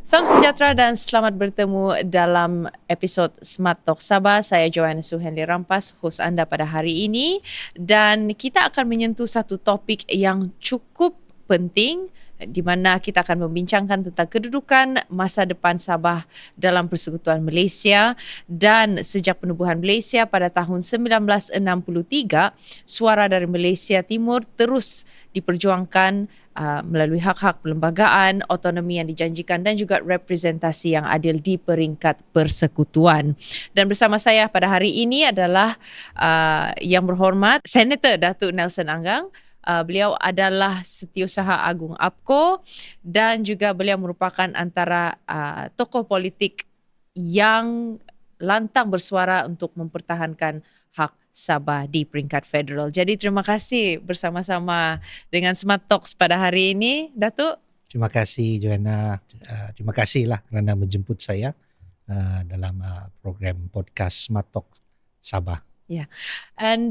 Salam sejahtera dan selamat bertemu dalam episod Smart Talk Sabah. Saya Joanna Suhenli Rampas, hos anda pada hari ini. Dan kita akan menyentuh satu topik yang cukup penting di mana kita akan membincangkan tentang kedudukan masa depan Sabah dalam Persekutuan Malaysia. Dan sejak penubuhan Malaysia pada tahun 1963, suara dari Malaysia Timur terus diperjuangkan melalui hak-hak perlembagaan, autonomi yang dijanjikan dan juga representasi yang adil di peringkat persekutuan. Dan bersama saya pada hari ini adalah yang berhormat Senator Datuk Nelson Anggang. Beliau adalah Setiausaha Agung APCO dan juga beliau merupakan antara tokoh politik yang lantang bersuara untuk mempertahankan hak Sabah di peringkat federal. Jadi terima kasih bersama-sama dengan Smart Talks pada hari ini, Datuk. Terima kasih Joanna, terima kasihlah kerana menjemput saya dalam program podcast Smart Talks Sabah. Ya, and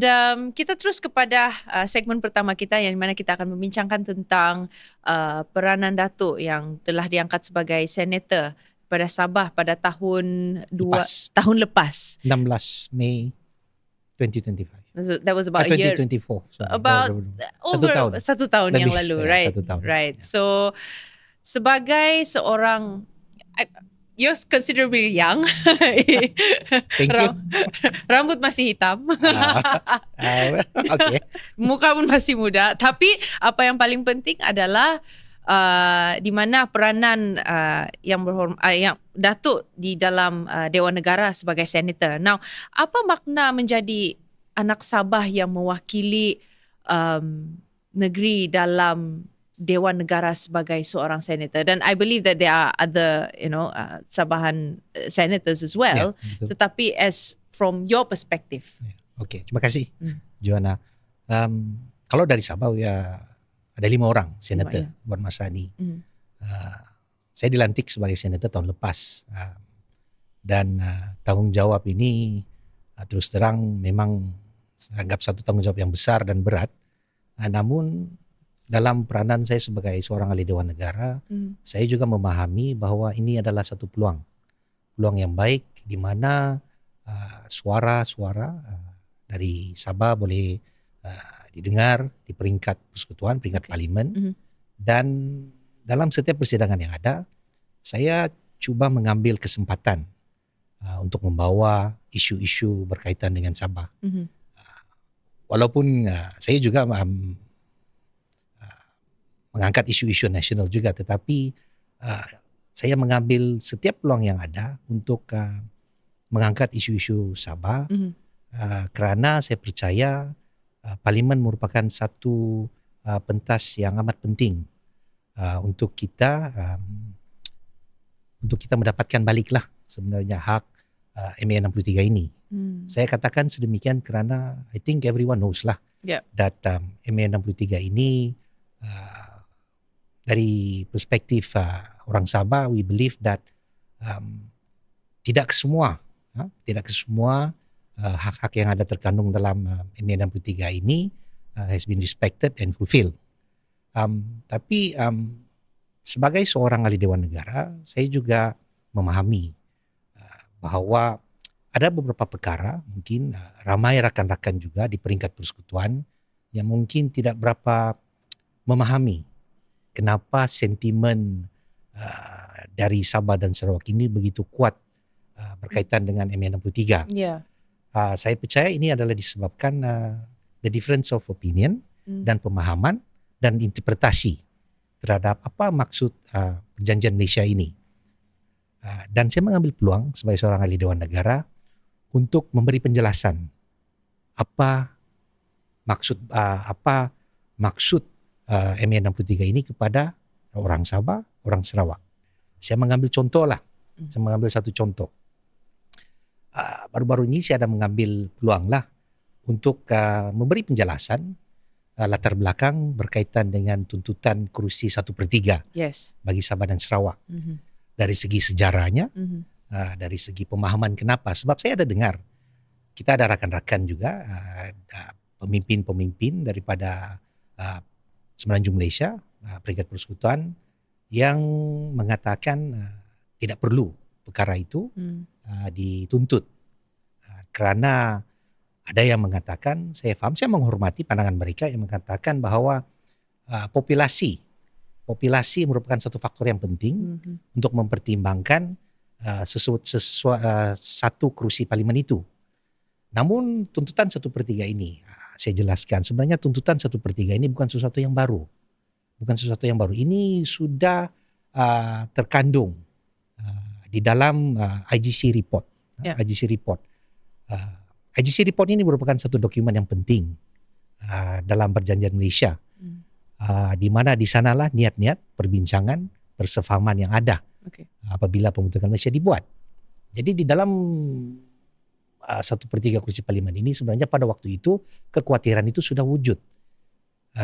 kita terus kepada segmen pertama kita yang mana kita akan membincangkan tentang peranan Datuk yang telah diangkat sebagai senator pada Sabah pada tahun lepas. 16 Mei 2025. So that was about a year. 2024. About over satu tahun yang Lebih, lalu, ya, right? 1 tahun. Right. Ya. So sebagai seorang, you're considerably young. Thank you. Rambut masih hitam. Okay. Muka pun masih muda. Tapi apa yang paling penting adalah di mana peranan yang Datuk di dalam Dewan Negara sebagai senator. Now, apa makna menjadi anak Sabah yang mewakili negeri dalam Dewan Negara sebagai seorang senator? Dan I believe that there are other, Sabahan senators as well. Yeah, tetapi as from your perspective. Yeah. Okay, terima kasih Joanna. Kalau dari Sabah ya ada 5 orang senator buat masa ini. Saya dilantik sebagai senator tahun lepas. Dan tanggungjawab ini terus terang memang saya anggap satu tanggungjawab yang besar dan berat. Namun dalam peranan saya sebagai seorang ahli Dewan Negara, saya juga memahami bahawa ini adalah satu peluang yang baik di mana suara-suara dari Sabah boleh didengar di peringkat persekutuan, peringkat parlimen. Dan dalam setiap persidangan yang ada, saya cuba mengambil kesempatan untuk membawa isu-isu berkaitan dengan Sabah. Walaupun saya juga mengangkat isu-isu nasional juga, tetapi saya mengambil setiap peluang yang ada untuk mengangkat isu-isu Sabah kerana saya percaya parlimen merupakan satu pentas yang amat penting untuk kita mendapatkan baliklah sebenarnya hak MA 63 ini. Saya katakan sedemikian kerana I think everyone knows lah that MA 63 ini dari perspektif orang Sabah, we believe that tidak kesemua hak-hak yang ada terkandung dalam MA 63 ini has been respected and fulfilled. Tapi sebagai seorang ahli Dewan Negara, saya juga memahami bahawa ada beberapa perkara, mungkin ramai rakan-rakan juga di peringkat persekutuan yang mungkin tidak berapa memahami kenapa sentimen dari Sabah dan Sarawak ini begitu kuat berkaitan dengan MA 63. Yeah. Saya percaya ini adalah disebabkan the difference of opinion dan pemahaman dan interpretasi terhadap apa maksud perjanjian Malaysia ini. Dan saya mengambil peluang sebagai seorang ahli Dewan Negara untuk memberi penjelasan apa maksud MA 63 ini kepada orang Sabah, orang Sarawak. Saya mengambil contoh lah. Saya mengambil satu contoh. Baru-baru ini saya ada mengambil peluang lah untuk memberi penjelasan latar belakang berkaitan dengan tuntutan kerusi 1/3 bagi Sabah dan Sarawak. Dari segi sejarahnya, dari segi pemahaman kenapa. Sebab saya ada dengar, kita ada rakan-rakan juga, pemimpin-pemimpin daripada Semenanjung Malaysia, peringkat persekutuan, yang mengatakan tidak perlu perkara itu dituntut. Kerana ada yang mengatakan, saya faham, saya menghormati pandangan mereka yang mengatakan bahawa populasi merupakan satu faktor yang penting untuk mempertimbangkan satu kerusi parlimen itu. Namun tuntutan 1/3 ini, saya jelaskan, sebenarnya tuntutan 1/3 ini bukan sesuatu yang baru. Ini sudah terkandung di dalam IGC report. IGC report ini merupakan satu dokumen yang penting dalam perjanjian Malaysia. Di mana di sanalah niat-niat perbincangan persefahaman yang ada apabila pembentukan Malaysia dibuat. Jadi di dalam 1/3 kursi parlimen ini sebenarnya pada waktu itu kekhawatiran itu sudah wujud.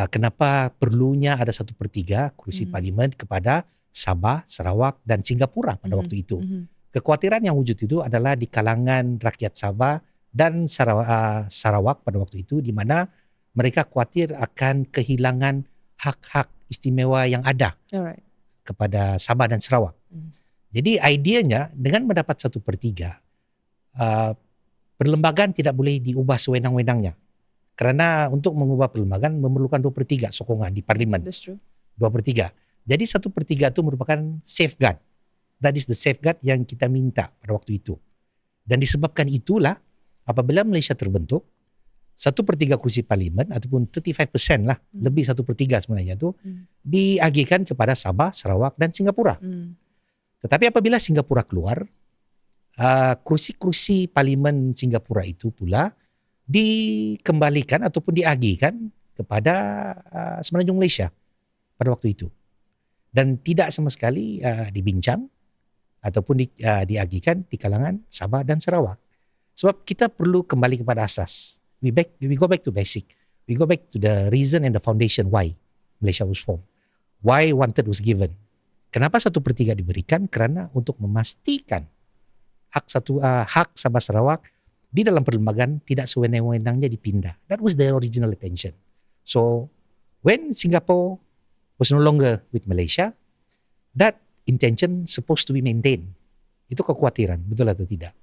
Kenapa perlunya ada 1/3 kursi parlimen kepada Sabah, Sarawak dan Singapura pada waktu itu. Kekhawatiran yang wujud itu adalah di kalangan rakyat Sabah dan Sarawak pada waktu itu, di mana mereka khawatir akan kehilangan hak-hak istimewa yang ada kepada Sabah dan Sarawak. Jadi idenya dengan mendapat 1/3, perlembagaan tidak boleh diubah sewenang-wenangnya. Kerana untuk mengubah perlembagaan memerlukan 2/3 sokongan di parlimen. That's true. 2/3. Jadi 1/3 itu merupakan safeguard. That is the safeguard yang kita minta pada waktu itu. Dan disebabkan itulah apabila Malaysia terbentuk, 1/3 kursi parlimen ataupun 35% lah, lebih 1/3 sebenarnya itu diagihkan kepada Sabah, Sarawak dan Singapura. Tetapi apabila Singapura keluar, kursi-kursi parlimen Singapura itu pula dikembalikan ataupun diagihkan kepada Semenanjung Malaysia pada waktu itu. Dan tidak sama sekali dibincang ataupun diagihkan di kalangan Sabah dan Sarawak. Sebab kita perlu kembali kepada asas. We go back to basic. We go back to the reason and the foundation why Malaysia was formed. Why wanted was given. Kenapa 1/3 diberikan? Kerana untuk memastikan hak Sabah Sarawak di dalam perlembagaan tidak sewenang-wenangnya dipindah. That was the original intention. So when Singapore was no longer with Malaysia, that intention supposed to be maintained. Itu kekhawatiran, betul atau tidak?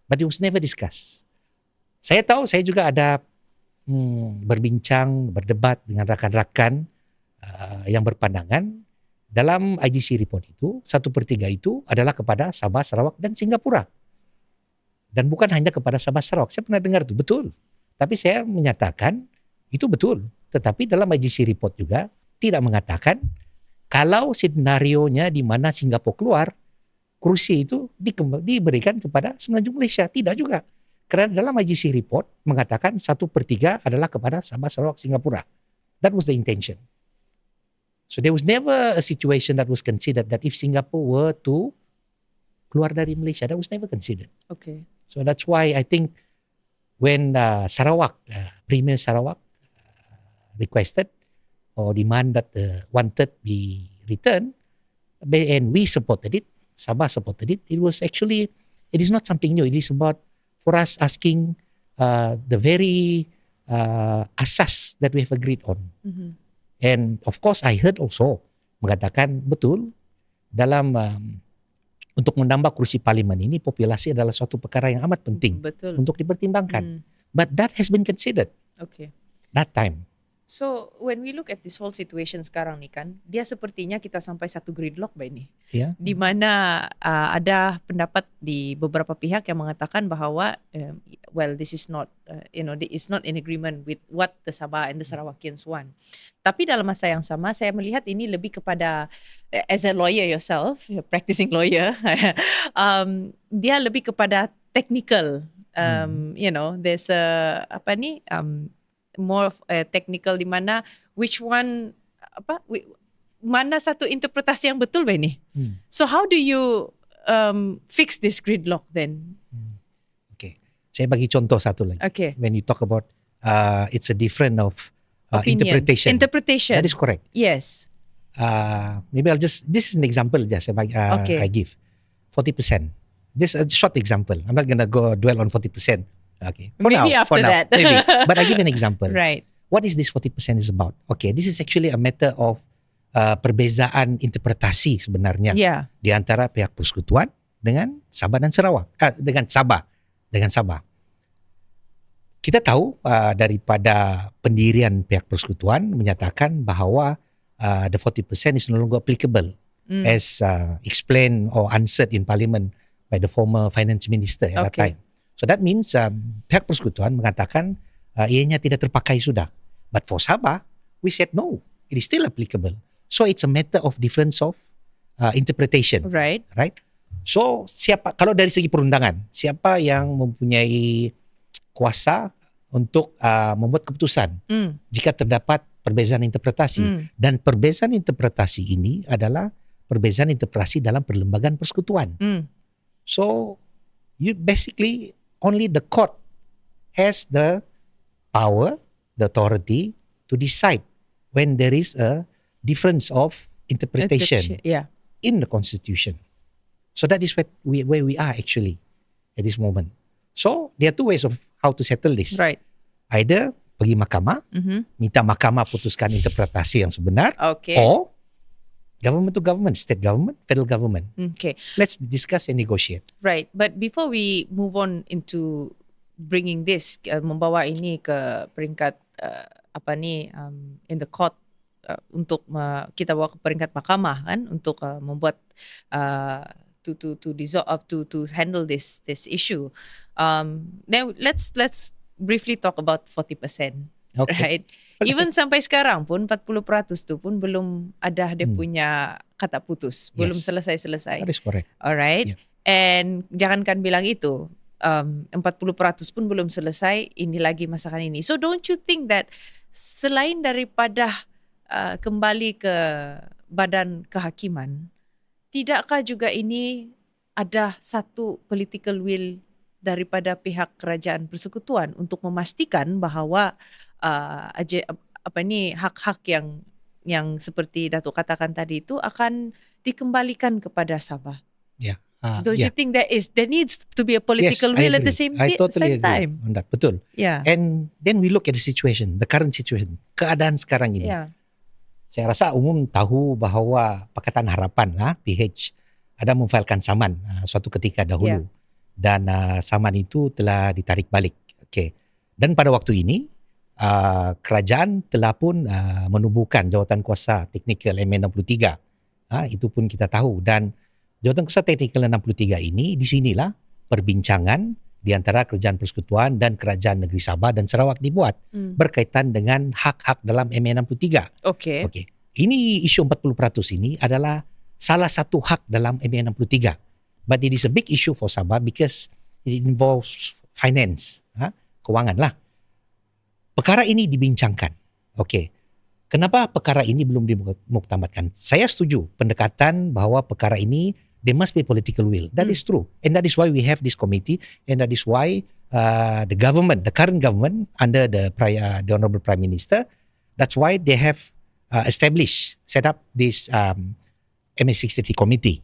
But it was never discussed. Saya tahu, saya juga ada berbincang, berdebat dengan rakan-rakan yang berpandangan dalam IGC report itu, 1/3 itu adalah kepada Sabah, Sarawak dan Singapura. Dan bukan hanya kepada Sabah, Sarawak. Saya pernah dengar itu, betul. Tapi saya menyatakan itu betul. Tetapi dalam IGC report juga tidak mengatakan kalau skenarionya di mana Singapura keluar, kursi itu diberikan kepada Semenanjung Malaysia. Tidak juga. Kerana dalam IGC report mengatakan 1/3 adalah kepada Sabah, Sarawak, Singapura. That was the intention. So there was never a situation that was considered that if Singapore were to keluar dari Malaysia, that was never considered. Okay. So that's why I think when Sarawak, Premier Sarawak requested or demand that 1/3 be returned, and we supported it, Sabah supported it, it is not something new. It is about for us asking the very asas that we have agreed on. And of course, I heard also mengatakan betul dalam untuk menambah kursi parlimen ini, populasi adalah suatu perkara yang amat penting untuk dipertimbangkan. But that has been considered. Okay. That time. So when we look at this whole situation sekarang nih kan, dia sepertinya kita sampai satu gridlock ini. Yeah. Di mana ada pendapat di beberapa pihak yang mengatakan bahawa well, this is not it's not in agreement with what the Sabah and the Sarawakians want. Tapi dalam masa yang sama saya melihat ini lebih kepada as a lawyer yourself, practicing lawyer, dia lebih kepada technical. There's more of technical di mana which one mana satu interpretasi yang betul ini. So how do you fix this gridlock then? Okay, saya bagi contoh satu lagi. Okay. When you talk about it's a different of interpretation. Interpretation. That is correct. Yes. Maybe this is an example just I give 40%. This is a short example. I'm not gonna go dwell on 40%. Okay. Maybe after that. Maybe. But I give an example. Right. What is this 40% is about? Okay, this is actually a matter of perbezaan interpretasi sebenarnya Yeah. di antara pihak persekutuan dengan Sabah dan Sarawak, dengan Sabah. Kita tahu daripada pendirian pihak persekutuan menyatakan bahawa the 40% is no longer applicable as explained or answered in Parliament by the former finance minister at that time. So that means pihak persekutuan mengatakan ianya tidak terpakai sudah. But for Sabah, we said no, it is still applicable. So it's a matter of difference of interpretation. Right. So kalau dari segi perundangan, siapa yang mempunyai kuasa untuk membuat keputusan jika terdapat perbezaan interpretasi, dan perbezaan interpretasi ini adalah perbezaan interpretasi dalam perlembagaan persekutuan. So you basically only the court has the power, the authority to decide when there is a difference of interpretation in the constitution. So that is where we are actually at this moment. So there are two ways of how to settle this. Right. Either pergi mahkamah, minta mahkamah putuskan interpretasi yang sebenar, Okay. or government to government, state government, federal government. Okay. Let's discuss and negotiate. Right. But before we move on into bringing this, membawa ini ke peringkat in the court, untuk kita bawa ke peringkat mahkamah kan, untuk membuat to dissolve to handle this issue. Then let's briefly talk about 40%. Okay. Right. Even sampai sekarang pun 40% tu pun belum ada dia punya kata putus, belum Yes. selesai. That is correct. Alright. Yeah. And jangankan bilang itu, 40% pun belum selesai, ini lagi masakan ini. So don't you think that selain daripada kembali ke badan kehakiman, tidakkah juga ini ada satu political will daripada pihak kerajaan persekutuan untuk memastikan bahawa hak-hak yang seperti Datuk katakan tadi itu akan dikembalikan kepada Sabah? Yeah. Don't you think there needs to be a political will at the same I totally agree time? on that. Betul. Yeah. And then we look at the situation, the current situation, keadaan sekarang ini. Yeah. Saya rasa umum tahu bahawa Pakatan Harapan PH ada memfailkan saman suatu ketika dahulu, dan saman itu telah ditarik balik. Okay. Dan pada waktu ini kerajaan telah pun menubuhkan jawatan kuasa teknikal MA63. Itu pun kita tahu, dan jawatan kuasa teknikal 63 ini di sinilah perbincangan di antara kerajaan persekutuan dan kerajaan negeri Sabah dan Sarawak dibuat berkaitan dengan hak-hak dalam MA63. Okay. Ini isu 40% ini adalah salah satu hak dalam MA63. But it is a big issue for Sabah because it involves finance, kewangan lah. Perkara ini dibincangkan. Okay. Kenapa perkara ini belum dimuktamadkan? Saya setuju pendekatan bahawa perkara ini there must be political will. That is true. And that is why we have this committee, and that is why the current government under the Honorable Prime Minister, that's why they have set up this MA63 committee.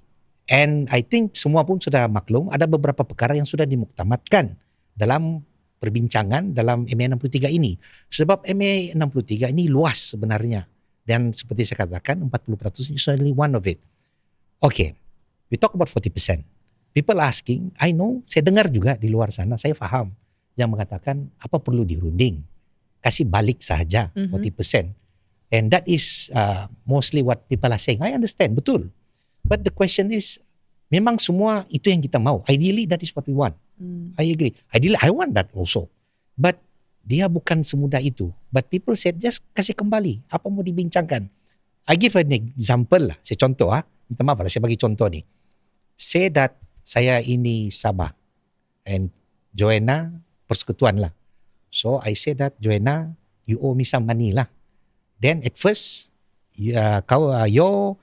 And I think semua pun sudah maklum ada beberapa perkara yang sudah dimuktamadkan dalam perbincangan dalam MA63 ini. Sebab MA63 ini luas sebenarnya. Dan seperti saya katakan, 40% is only one of it. Okay, we talk about 40%. People asking, I know, saya dengar juga di luar sana, saya faham, yang mengatakan apa perlu dirunding. Kasih balik sahaja 40%. And that is mostly what people are saying. I understand, betul. But the question is, memang semua itu yang kita mau. Ideally, that is what we want. I agree. Ideally, I want that also. But dia bukan semudah itu. But people said, just kasih kembali. Apa mau dibincangkan? I give an example lah. Saya contoh minta maaf lah, saya bagi contoh ni. Say that saya ini Sabah. And Joanna persekutuan lah. So I say that, Joanna, you owe me some money lah. Then at first, your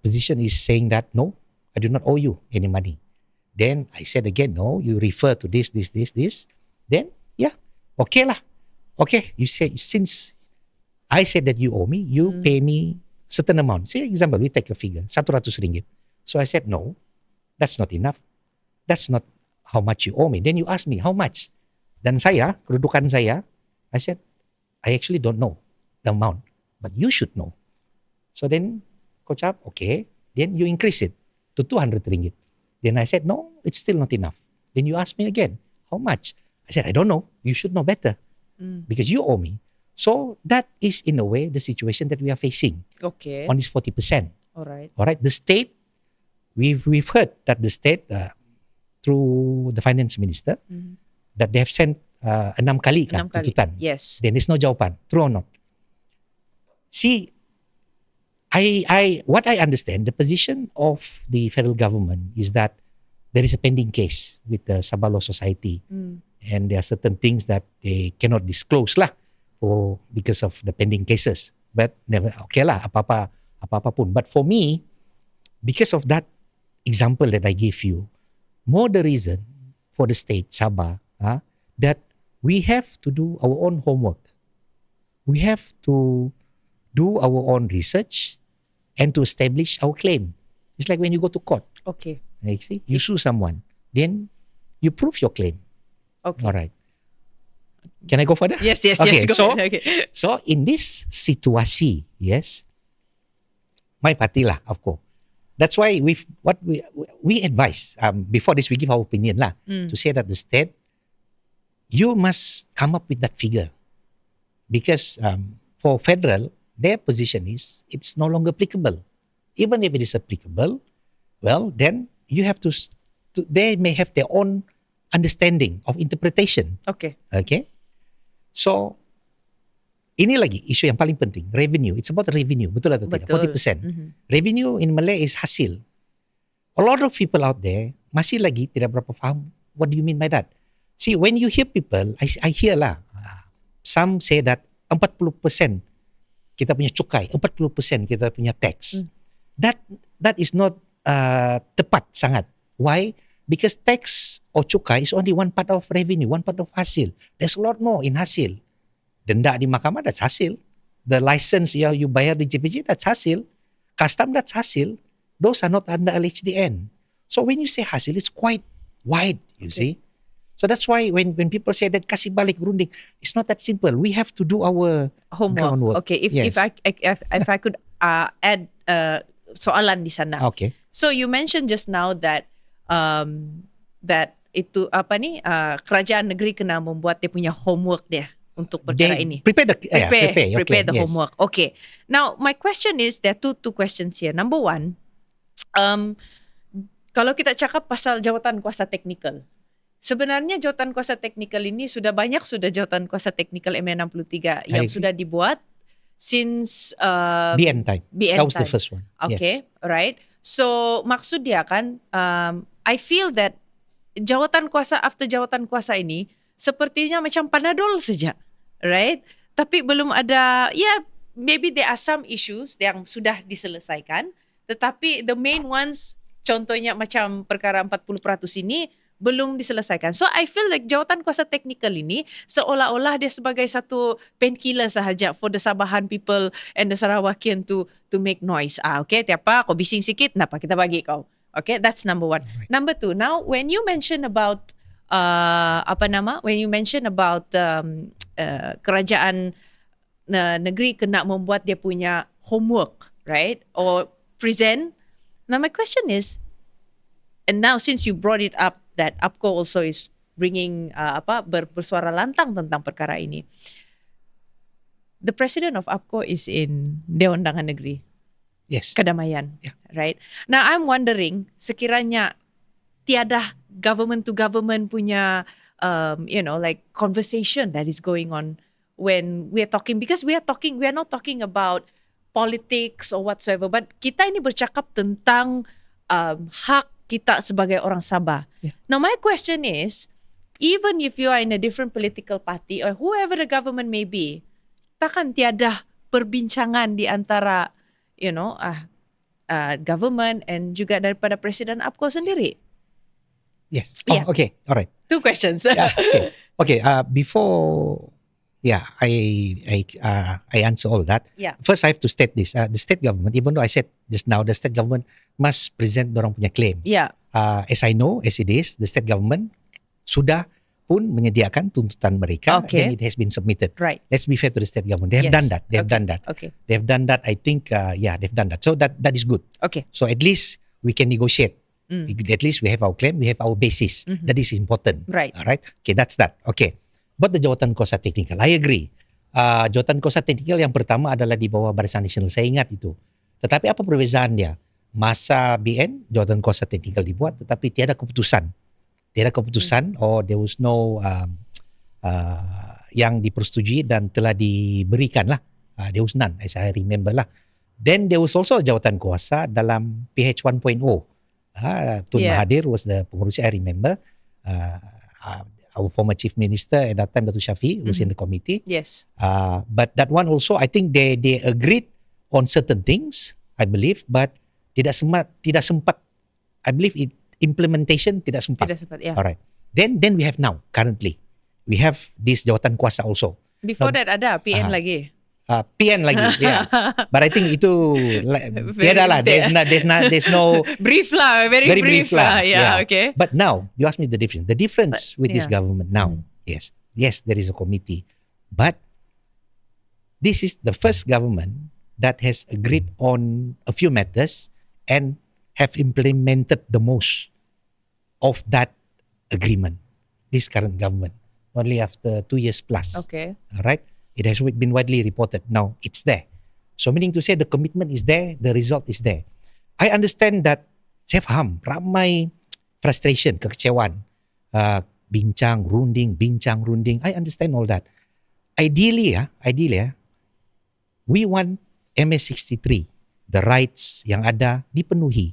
position is saying that, no, I do not owe you any money. Then I said again, no, you refer to this. Then, yeah, okay lah. Okay, you say, since I said that you owe me, you pay me certain amount. Say example, we take a figure, RM100. So I said, no, that's not enough. That's not how much you owe me. Then you ask me, how much? Dan saya, kedudukan saya, I said, I actually don't know the amount, but you should know. So then Coach Ab, okay, then you increase it to 200 ringgit. Then I said, no, it's still not enough. Then you ask me again, how much? I said, I don't know. You should know better because you owe me. So that is in a way the situation that we are facing Okay. on this 40%. All right. All right, the state, we've heard that the state through the finance minister that they have sent 6 kali kan 6 kali. tuntutan. Yes. Then there's no jawapan, true or not? See, what I understand, the position of the federal government is that there is a pending case with the Sabah Law Society, and there are certain things that they cannot disclose lah, because of the pending cases. But never, okay lah, apa-apa pun. But for me, because of that example that I gave you, more the reason for the state Sabah that we have to do our own homework. We have to do our own research and to establish our claim. It's like when you go to court. Okay. Like, see, you sue someone, then you prove your claim. Okay. All right. Can I go further? Yes. Okay, Go so- ahead. Okay. So in this situasi, yes, my party lah, of course. That's why we advise before this we give our opinion lah to say that the state, you must come up with that figure because for federal their position is it's no longer applicable. Even if it is applicable, well then you have to they may have their own understanding of interpretation. Okay. Okay. So, ini lagi isu yang paling penting, revenue. It's about revenue, betul atau tidak? Betul. 40%. Revenue in Malay is hasil. A lot of people out there masih lagi tidak berapa faham what do you mean by that. See, when you hear people, I hear lah, some say that 40% kita punya cukai, 40% kita punya tax. That is not tepat sangat. Why? Because tax or cukai is only one part of revenue, one part of hasil. There's a lot more in hasil. Denda di mahkamah, that's hasil. The license you bayar di JPJ, that's hasil. Custom, that's hasil. Those are not under LHDN. So when you say hasil, it's quite wide, you see. So that's why when people say that kasih balik runding, it's not that simple. We have to do our groundwork. Okay. If I could add soalan di sana. Okay. So you mentioned just now that that itu kerajaan negeri kena membuat dia punya homework dia untuk perkara They ini. prepare The homework. Okay. Now my question is there are two questions here. Number one, kalau kita cakap pasal jawatan kuasa teknikal, sebenarnya jawatan kuasa teknikal ini sudah jawatan kuasa teknikal MA63 yang sudah dibuat since BN time. That was the first one. Okay, Yes. right. So maksud dia kan, I feel that after jawatan kuasa ini sepertinya macam Panadol saja, right? Tapi belum ada, maybe there are some issues yang sudah diselesaikan, tetapi the main ones, contohnya macam perkara 40% ini belum diselesaikan. So I feel like jawatan kuasa teknikal ini seolah-olah dia sebagai satu painkiller sahaja for the Sabahan people and the Sarawakian to make noise. Okay, tiapa kau bising sikit, napa kita bagi kau. Okay, that's number one. Right. Number two, now when you mention about kerajaan negeri kena membuat dia punya homework, right? Or present. Now my question is, and now since you brought it up that APCO also is bringing bersuara lantang tentang perkara ini. The president of APCO is in Dewan Undangan Negeri Yes. Kedamaian, Yeah. right? Now I'm wondering, sekiranya tiada government to government punya like conversation that is going on when we are talking, because we are not talking about politics or whatsoever, but kita ini bercakap tentang hak kita sebagai orang Sabah. Yeah. Now my question is, even if you are in a different political party or whoever the government may be, takkan tiada perbincangan di antara government and juga daripada Presiden APCO sendiri? Yes. Yeah. Okay. All right. Two questions. Yeah, okay. Before, I answer all that. Yeah. First, I have to state this: the state government, even though I said just now, the state government must present dorang punya claim. Yeah. As I know, as it is, the state government sudah pun menyediakan tuntutan mereka, Okay. then it has been submitted. Right. Let's be fair to the state government. They have Yes. done that. They have Okay. done that. Okay. They have done that. I think, they've done that. So that is good. Okay. So at least we can negotiate. At least we have our claim, we have our basis. That is important. Right. All right. Okay, that's that. Okay. But the jawatan kuasa teknikal, I agree. Jawatan kuasa teknikal yang pertama adalah di bawah Barisan Nasional. Saya ingat itu. Tetapi apa perbezaan dia? Masa BN, jawatan kuasa teknikal dibuat, tetapi tiada keputusan. Or there was no yang dipersetujui dan telah diberikan lah. There was none, as I remember lah. Then there was also jawatan kuasa dalam PH 1.0. Tun Mahathir was the pengurus, I remember. Our former chief minister at that time, Datuk Syafi, was in the committee. Yes. But that one also, I think they agreed on certain things, I believe, but tidak sempat. I believe implementation tidak sempat. Yeah. Alright. Then we have now, currently, we have this jawatan kuasa also. Before that ada PN lagi. PN lagi, yeah. But I think itu tiada lah. There's no brief lah, very brief lah. Yeah, okay. But now you ask me the difference. The difference with this government now, yes, there is a committee, but this is the first government that has agreed on a few matters and have implemented the most of that agreement. This current government, only after 2 years plus. Okay. All right. It has been widely reported. Now it's there. So meaning to say the commitment is there, the result is there. I understand that saya faham ramai frustration, kekecewaan, bincang runding. I understand all that. Ideally, we want MS63, the rights yang ada dipenuhi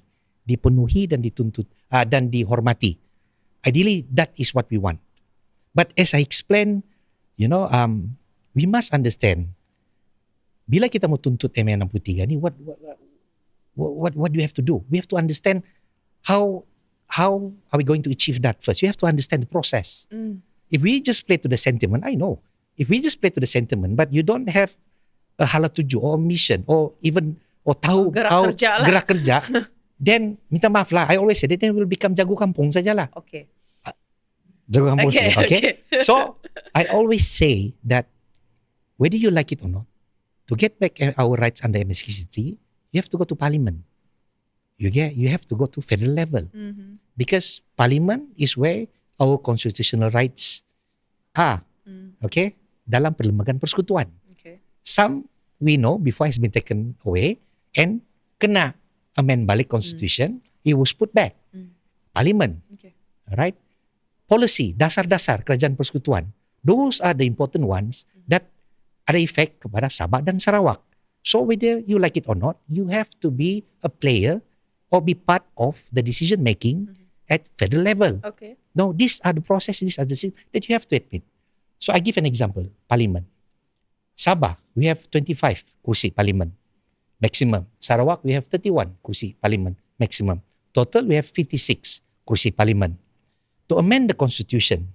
dan dituntut dan dihormati. Ideally, that is what we want. But as I explained, we must understand, bila kita mau tuntut MA63 ni, what do you have to do? We have to understand how are we going to achieve that first. You have to understand the process. If we just play to the sentiment, I know. If we just play to the sentiment, but you don't have a hala tuju or a mission or tahu gerak kerja, then minta maaf lah. I always say that then will become jago kampung sajalah. Okay. Jago kampung saja. Okay. So I always say that whether you like it or not, to get back our rights under MS63, you have to go to Parliament. You have to go to federal level. Because Parliament is where our constitutional rights are. Okay? Dalam perlembagaan persekutuan. Okay. Some we know before has been taken away and kena amend balik constitution, it was put back. Parliament. Okay. Right? Policy, dasar-dasar kerajaan persekutuan. Those are the important ones that ada efek kepada Sabah dan Sarawak. So whether you like it or not, you have to be a player or be part of the decision making at federal level. Okay. No, these are the processes, these are the things that you have to admit. So I give an example, Parliament. Sabah, we have 25 kursi Parliament, maximum. Sarawak, we have 31 kursi Parliament, maximum. Total, we have 56 kursi Parliament. To amend the constitution,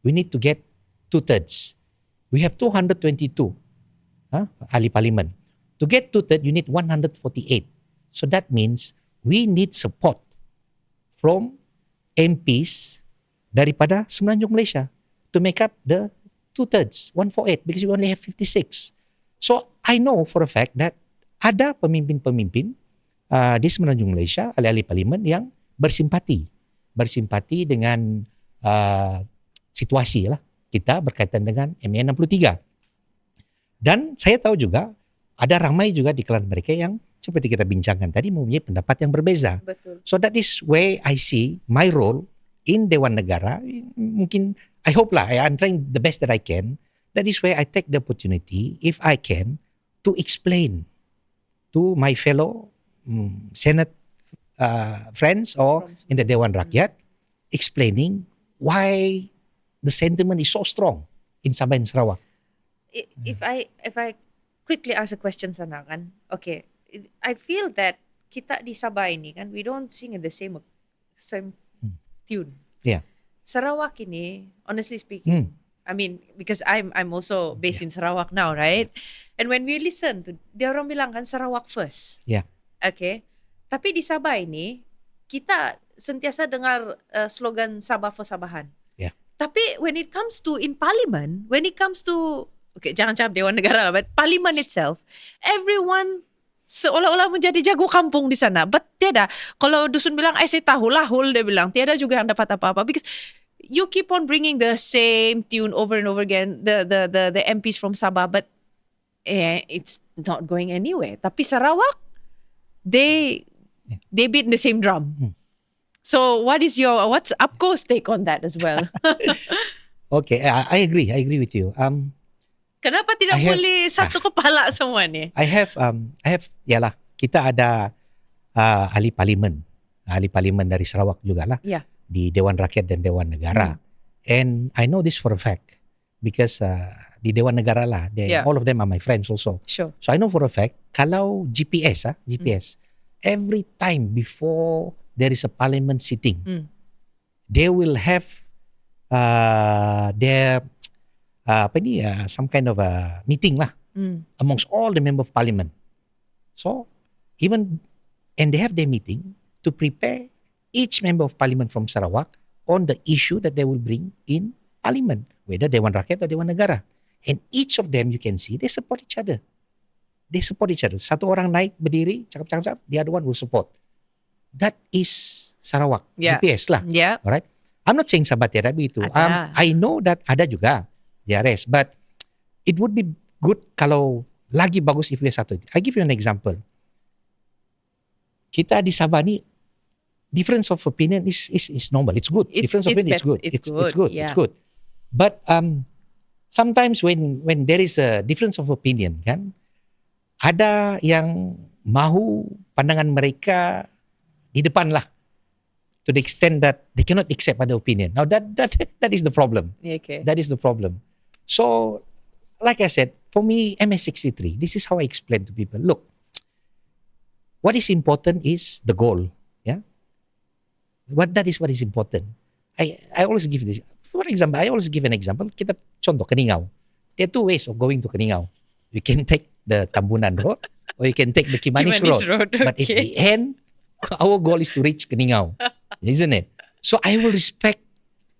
we need to get 2/3. We have 222 ahli parlimen. To get 2/3, you need 148. So that means we need support from MPs daripada Semenanjung Malaysia to make up the 2/3, 148, because we only have 56. So I know for a fact that ada pemimpin-pemimpin di Semenanjung Malaysia, ahli-ahli parlimen yang bersimpati dengan situasi lah kita berkaitan dengan MA63. Dan saya tahu juga ada ramai juga di kalangan mereka yang seperti kita bincangkan tadi mempunyai pendapat yang berbeza. Betul. So that is where I see my role in Dewan Negara. Mungkin I hope lah, I'm trying the best that I can. That is where I take the opportunity, if I can, to explain to my fellow Senate friends or in the Dewan Rakyat, explaining why the sentiment is so strong in Sabah and Sarawak. If I quickly ask a question sana kan, okay, I feel that kita di Sabah ini kan, we don't sing in the same tune. Yeah. Sarawak ini, honestly speaking, I mean, because I'm also based in Sarawak now, right? And when we listen to, dia orang bilang kan Sarawak first. Yeah. Okay. Tapi di Sabah ini, kita sentiasa dengar slogan Sabah for Sabahan. Yeah. Tapi when it comes to in parliament, when it comes to jangan cakap Dewan Negara lah, but parliament itself, everyone seolah-olah menjadi jago kampung di sana. But tiada. Kalau dusun bilang, saya tahu lahul, dia bilang tiada juga yang dapat apa-apa because you keep on bringing the same tune over and over again. The MPs from Sabah, but it's not going anywhere. Tapi Sarawak, they beat the same drum. So what's UPCO's take on that as well? Okay, I agree with you. Kenapa tidak boleh satu kepala semua ni? I have yalah, kita ada ahli parlimen dari Sarawak jugalah. Yeah. Di Dewan Rakyat dan Dewan Negara. And I know this for a fact because di Dewan Negara lah, all of them are my friends also. Sure. So I know for a fact kalau GPS, every time before there is a parliament sitting, they will have their some kind of a meeting lah amongst all the member of parliament. So and they have their meeting to prepare each member of parliament from Sarawak on the issue that they will bring in parliament, whether Dewan Rakyat or Dewan Negara. And each of them you can see they support each other. Satu orang naik berdiri cakap, the other one will support. That is Sarawak, GPS lah. Yeah. Alright. I'm not saying Sabah tiada begitu. I know that ada juga JRS, but it would be good kalau lagi bagus if we satu. I give you an example. Kita di Sabah ni difference of opinion is normal. It's good. Difference of opinion is good. It's good. Yeah. It's good. But sometimes when there is a difference of opinion, kan, ada yang mahu pandangan mereka di depan lah, to the extent that they cannot accept other opinion. Now that is the problem. Okay. That is the problem. So, like I said, for me, MS63, this is how I explain to people. Look, what is important is the goal. Yeah. That is what is important. I always give this. For example, I always give an example. Kita contoh Keningau. There are two ways of going to Keningau. You can take the Tambunan Road or you can take the Kimanis Road. Okay. But at the end, our goal is to reach Keningau. Isn't it? So I will respect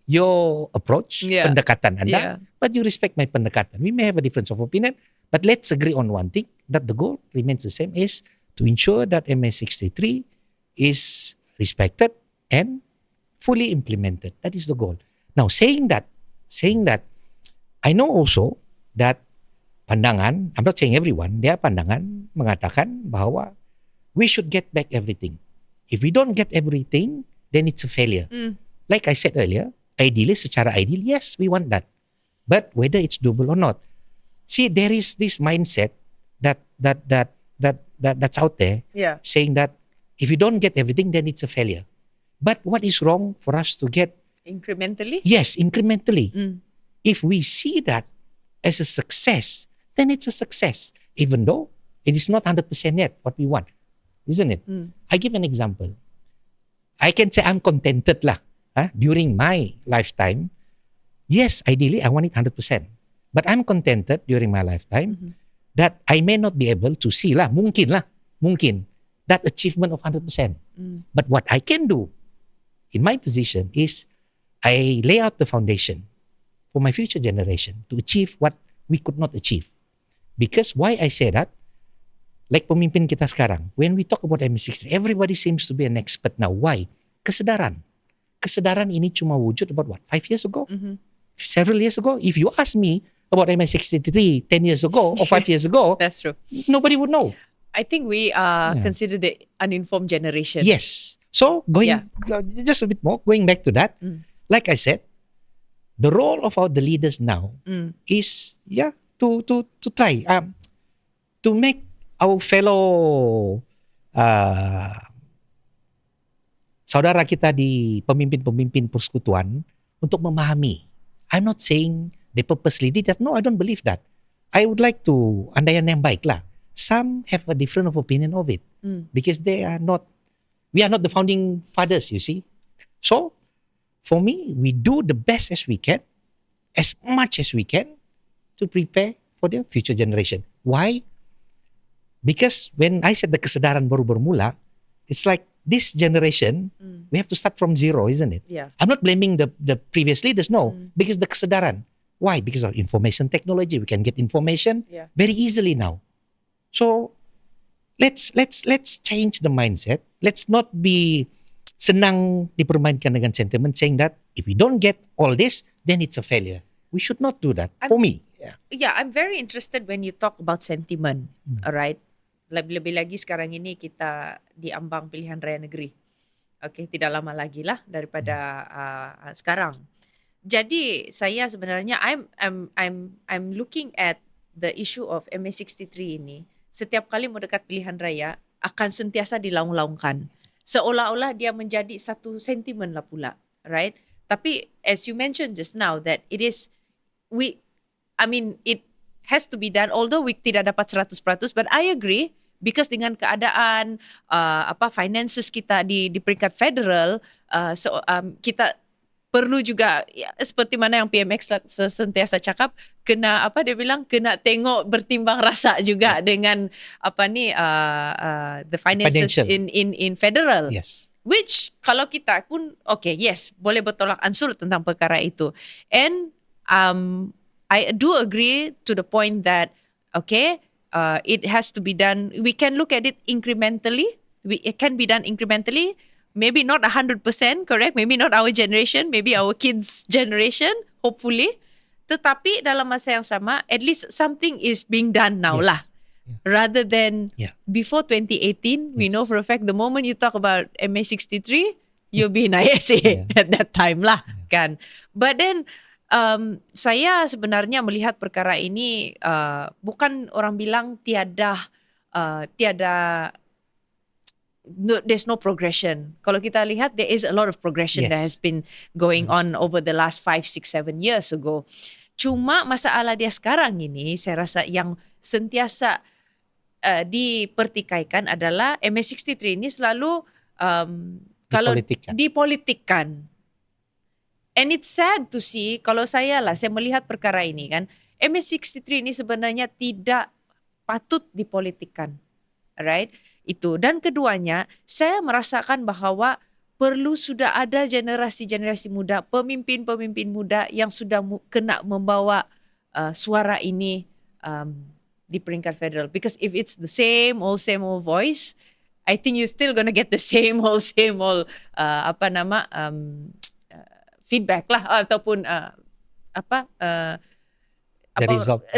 your approach, pendekatan Anda, but you respect my pendekatan. We may have a difference of opinion, but let's agree on one thing, that the goal remains the same, is to ensure that MS63 is respected and fully implemented. That is the goal. Now, saying that, I know also that pandangan, I'm not saying everyone, their pandangan mengatakan bahwa we should get back everything. If we don't get everything, then it's a failure. Like I said earlier, ideally, secara ideal, yes, we want that. But whether it's doable or not, see, there is this mindset that's out there, saying that if you don't get everything, then it's a failure. But what is wrong for us to get incrementally? Yes, incrementally. If we see that as a success, then it's a success, even though it is not 100% yet what we want, isn't it? I give an example. I can say I'm contented lah during my lifetime. Yes, ideally I want it 100%. But I'm contented during my lifetime that I may not be able to see mungkin that achievement of 100%. But what I can do in my position is I lay out the foundation for my future generation to achieve what we could not achieve. Because why I say that, like pemimpin kita sekarang, when we talk about MS63, everybody seems to be an expert now. Why? Kesedaran. Kesedaran ini cuma wujud about 5 years ago? Several years ago? If you ask me about MS63 10 years ago or 5 years ago, that's true. Nobody would know. I think we are considered the uninformed generation. Yes. So, just a bit more, going back to that, like I said, the role of the leaders now is to try to make our fellow saudara kita di pemimpin-pemimpin persekutuan untuk memahami. I'm not saying they purposely did that. No, I don't believe that. I would like to andaian yang baik lah. Some have a different of opinion of it because we are not the founding fathers, you see. So, for me, we do the best as we can, as much as we can, to prepare for the future generation. Why? Because when I said the kesedaran baru bermula, it's like this generation, we have to start from zero, isn't it? Yeah. I'm not blaming the previous leaders, no, because the kesadaran. Why? Because of information technology. We can get information very easily now. So let's change the mindset. Let's not be senang dipermainkan dengan sentiment, saying that if we don't get all this, then it's a failure. We should not do that. For me. Yeah, I'm very interested when you talk about sentiment. Alright. Lebih lagi sekarang ini kita diambang pilihan raya negeri. Okay, tidak lama lagi lah daripada sekarang. Jadi saya sebenarnya I'm looking at the issue of MA63 ini. Setiap kali mendekat pilihan raya akan sentiasa dilaung-laungkan. Seolah-olah dia menjadi satu sentimen lah pula, right? Tapi as you mentioned just now that it has to be done, although we tidak dapat 100%, but I agree because dengan keadaan finances kita di peringkat federal, kita perlu juga seperti mana yang PMX sentiasa cakap, kena kena tengok bertimbang rasa juga dengan the finances in federal. Yes. Which kalau kita pun boleh bertolak ansur tentang perkara itu. And I do agree to the point that it has to be done. We can look at it incrementally. It can be done incrementally. Maybe not 100%, correct? Maybe not our generation. Maybe our kids' generation. Hopefully. Tetapi dalam masa yang sama, at least something is being done now lah. Rather than before 2018, we know for a fact the moment you talk about MA63, you'll be in ISA at that time lah, kan? But then saya sebenarnya melihat perkara ini bukan orang bilang there's no progression. Kalau kita lihat, there is a lot of progression that has been going on over the last 5, 6, 7 years ago. Cuma masalah dia sekarang ini, saya rasa yang sentiasa dipertikaikan adalah MA63 ini selalu kalau dipolitikkan. And it's sad to see, kalau saya melihat perkara ini kan, MA63 ini sebenarnya tidak patut dipolitikkan. Alright? Itu. Dan keduanya, saya merasakan bahwa perlu sudah ada generasi-generasi muda, pemimpin-pemimpin muda yang sudah kena membawa suara ini di peringkat federal. Because if it's the same old voice, I think you're still gonna get the same old feedback lah, ataupun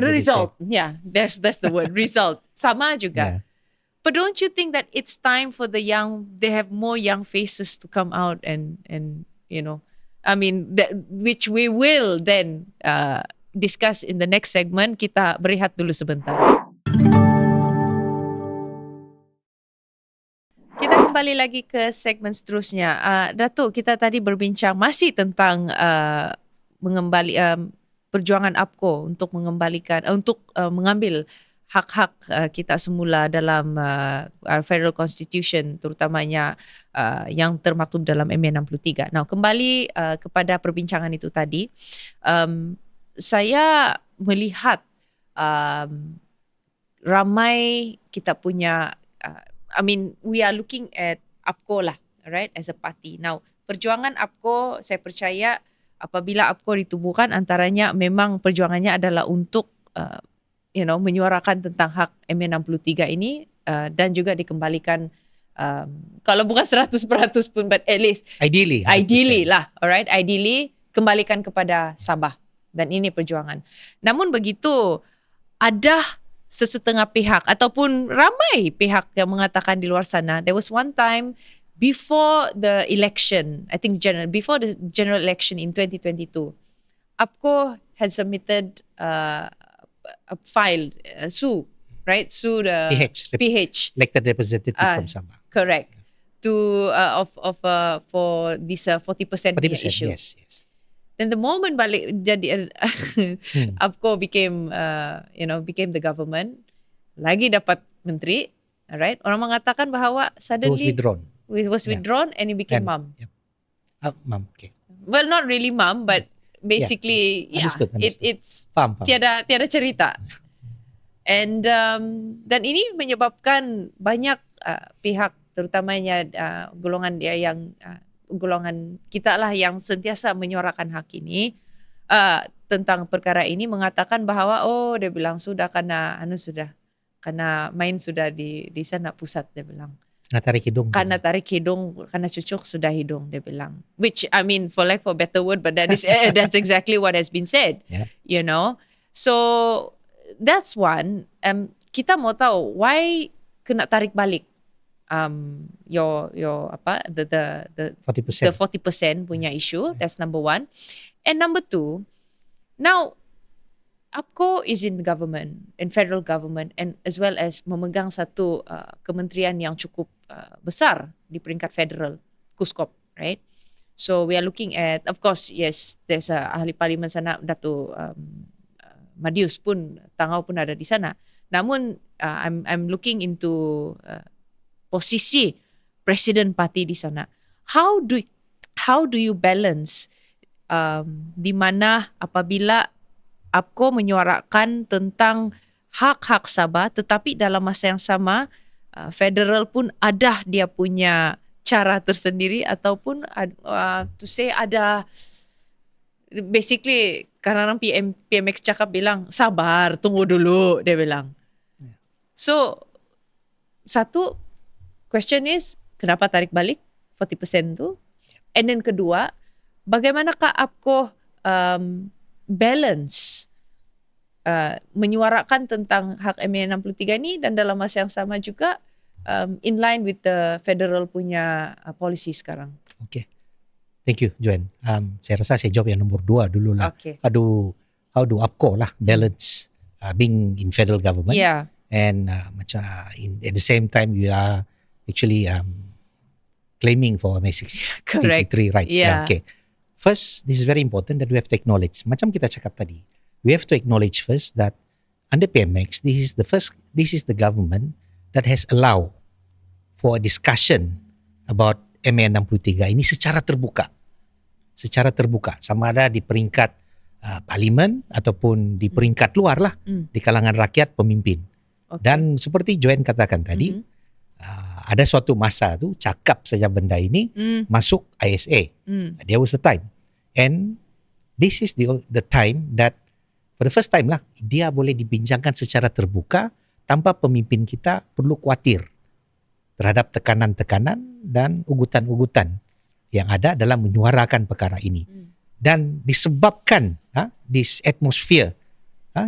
result. Yeah, that's the word. Result. Sama juga. But don't you think that it's time for they have more young faces to come out and which we will then discuss in the next segment. Kita berehat dulu sebentar. Kita kembali lagi ke segmen seterusnya. Datuk, kita tadi berbincang masih tentang perjuangan APCO untuk mengambil hak-hak kita semula dalam Federal Constitution, terutamanya yang termaktub dalam MA63. Nah, kembali kepada perbincangan itu tadi, saya melihat ramai kita punya, we are looking at APCO lah, right, as a party. Now, perjuangan APCO, saya percaya apabila APCO ditubuhkan, antaranya memang perjuangannya adalah untuk menyuarakan tentang hak MA63 ini dan juga dikembalikan, kalau bukan 100% pun, but at least ideally lah, alright, ideally kembalikan kepada Sabah. Dan ini perjuangan. Namun begitu, ada sesetengah pihak ataupun ramai pihak yang mengatakan di luar sana, there was one time before the election, I think before the general election in 2022, APCO had submitted a file, sue the PH, elected representative from Sabah. Correct. For this 40% issue. Yes. Then the moment balik jadi APCO became the government, lagi dapat menteri, alright, orang mengatakan bahawa suddenly it was withdrawn and it became MUM. MUM, okay. Well, not really MUM, but basically understood. It's Faham. tiada cerita. And dan ini menyebabkan banyak pihak terutamanya golongan dia yang golongan kita lah yang sentiasa menyuarakan hak ini tentang perkara ini, mengatakan bahwa dia bilang sudah karena main sudah di sana pusat, dia bilang. Karena tarik hidung, karena cucuk sudah hidung, dia bilang. Which I mean, for better word, but that's exactly what has been said. Yeah. You know, so that's one. Kita mau tahu why kena tarik balik your the 40%. The 40% punya issue. That's number one. And number two, now APCO is in government, in federal government, and as well as memegang satu kementerian yang cukup besar di peringkat federal, KUSKOP, right? So we are looking at, of course, yes, there's ahli parlimen sana, Dato' Madius pun, Tangau pun ada di sana. Namun I'm looking into posisi presiden parti di sana. How do you balance di mana apabila APCO menyuarakan tentang hak-hak Sabah, tetapi dalam masa yang sama federal pun ada dia punya cara tersendiri, ataupun to say ada basically karena PMX cakap bilang sabar, tunggu dulu, dia bilang. So satu question is kenapa tarik balik 40% tu, and then kedua, bagaimanakah APCO balance menyuarakan tentang hak MA 63 ni, dan dalam masa yang sama juga in line with the federal punya policy sekarang. Okay, thank you, Joanne. Saya rasa saya jawab yang nombor 2 dulu lah. Okay. How do APCO lah balance being in federal government, and at the same time we are actually claiming for MA 63 rights. Yeah. Okay. First, this is very important that we have to acknowledge. Macam kita cakap tadi, we have to acknowledge first that under PMX, this is the government that has allowed for a discussion about MA 63 ini secara terbuka. Sama ada di peringkat parlimen ataupun di peringkat luar lah, di kalangan rakyat pemimpin. Okay. Dan seperti Joanne katakan tadi, ada suatu masa tu cakap saja benda ini masuk ISA. There was the time, and this is the time that for the first time lah dia boleh dibincangkan secara terbuka tanpa pemimpin kita perlu khawatir terhadap tekanan-tekanan dan ugutan-ugutan yang ada dalam menyuarakan perkara ini. Dan disebabkan this atmosphere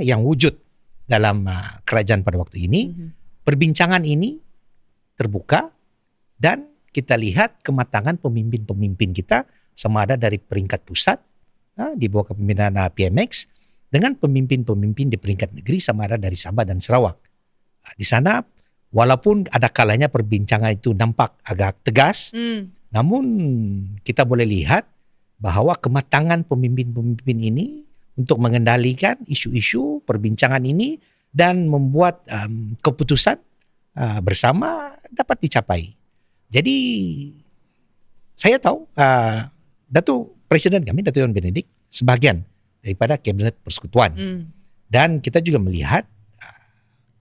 yang wujud dalam kerajaan pada waktu ini, perbincangan ini terbuka, dan kita lihat kematangan pemimpin-pemimpin kita, sama ada dari peringkat pusat di bawah kepemimpinan PMX dengan pemimpin-pemimpin di peringkat negeri, sama ada dari Sabah dan Sarawak. Di sana walaupun ada kalanya perbincangan itu nampak agak tegas, namun kita boleh lihat bahawa kematangan pemimpin-pemimpin ini untuk mengendalikan isu-isu perbincangan ini dan membuat keputusan bersama dapat dicapai. Jadi saya tahu Datuk Presiden kami, Datuk Yon Benedict, sebahagian daripada Kabinet Persekutuan. Dan kita juga melihat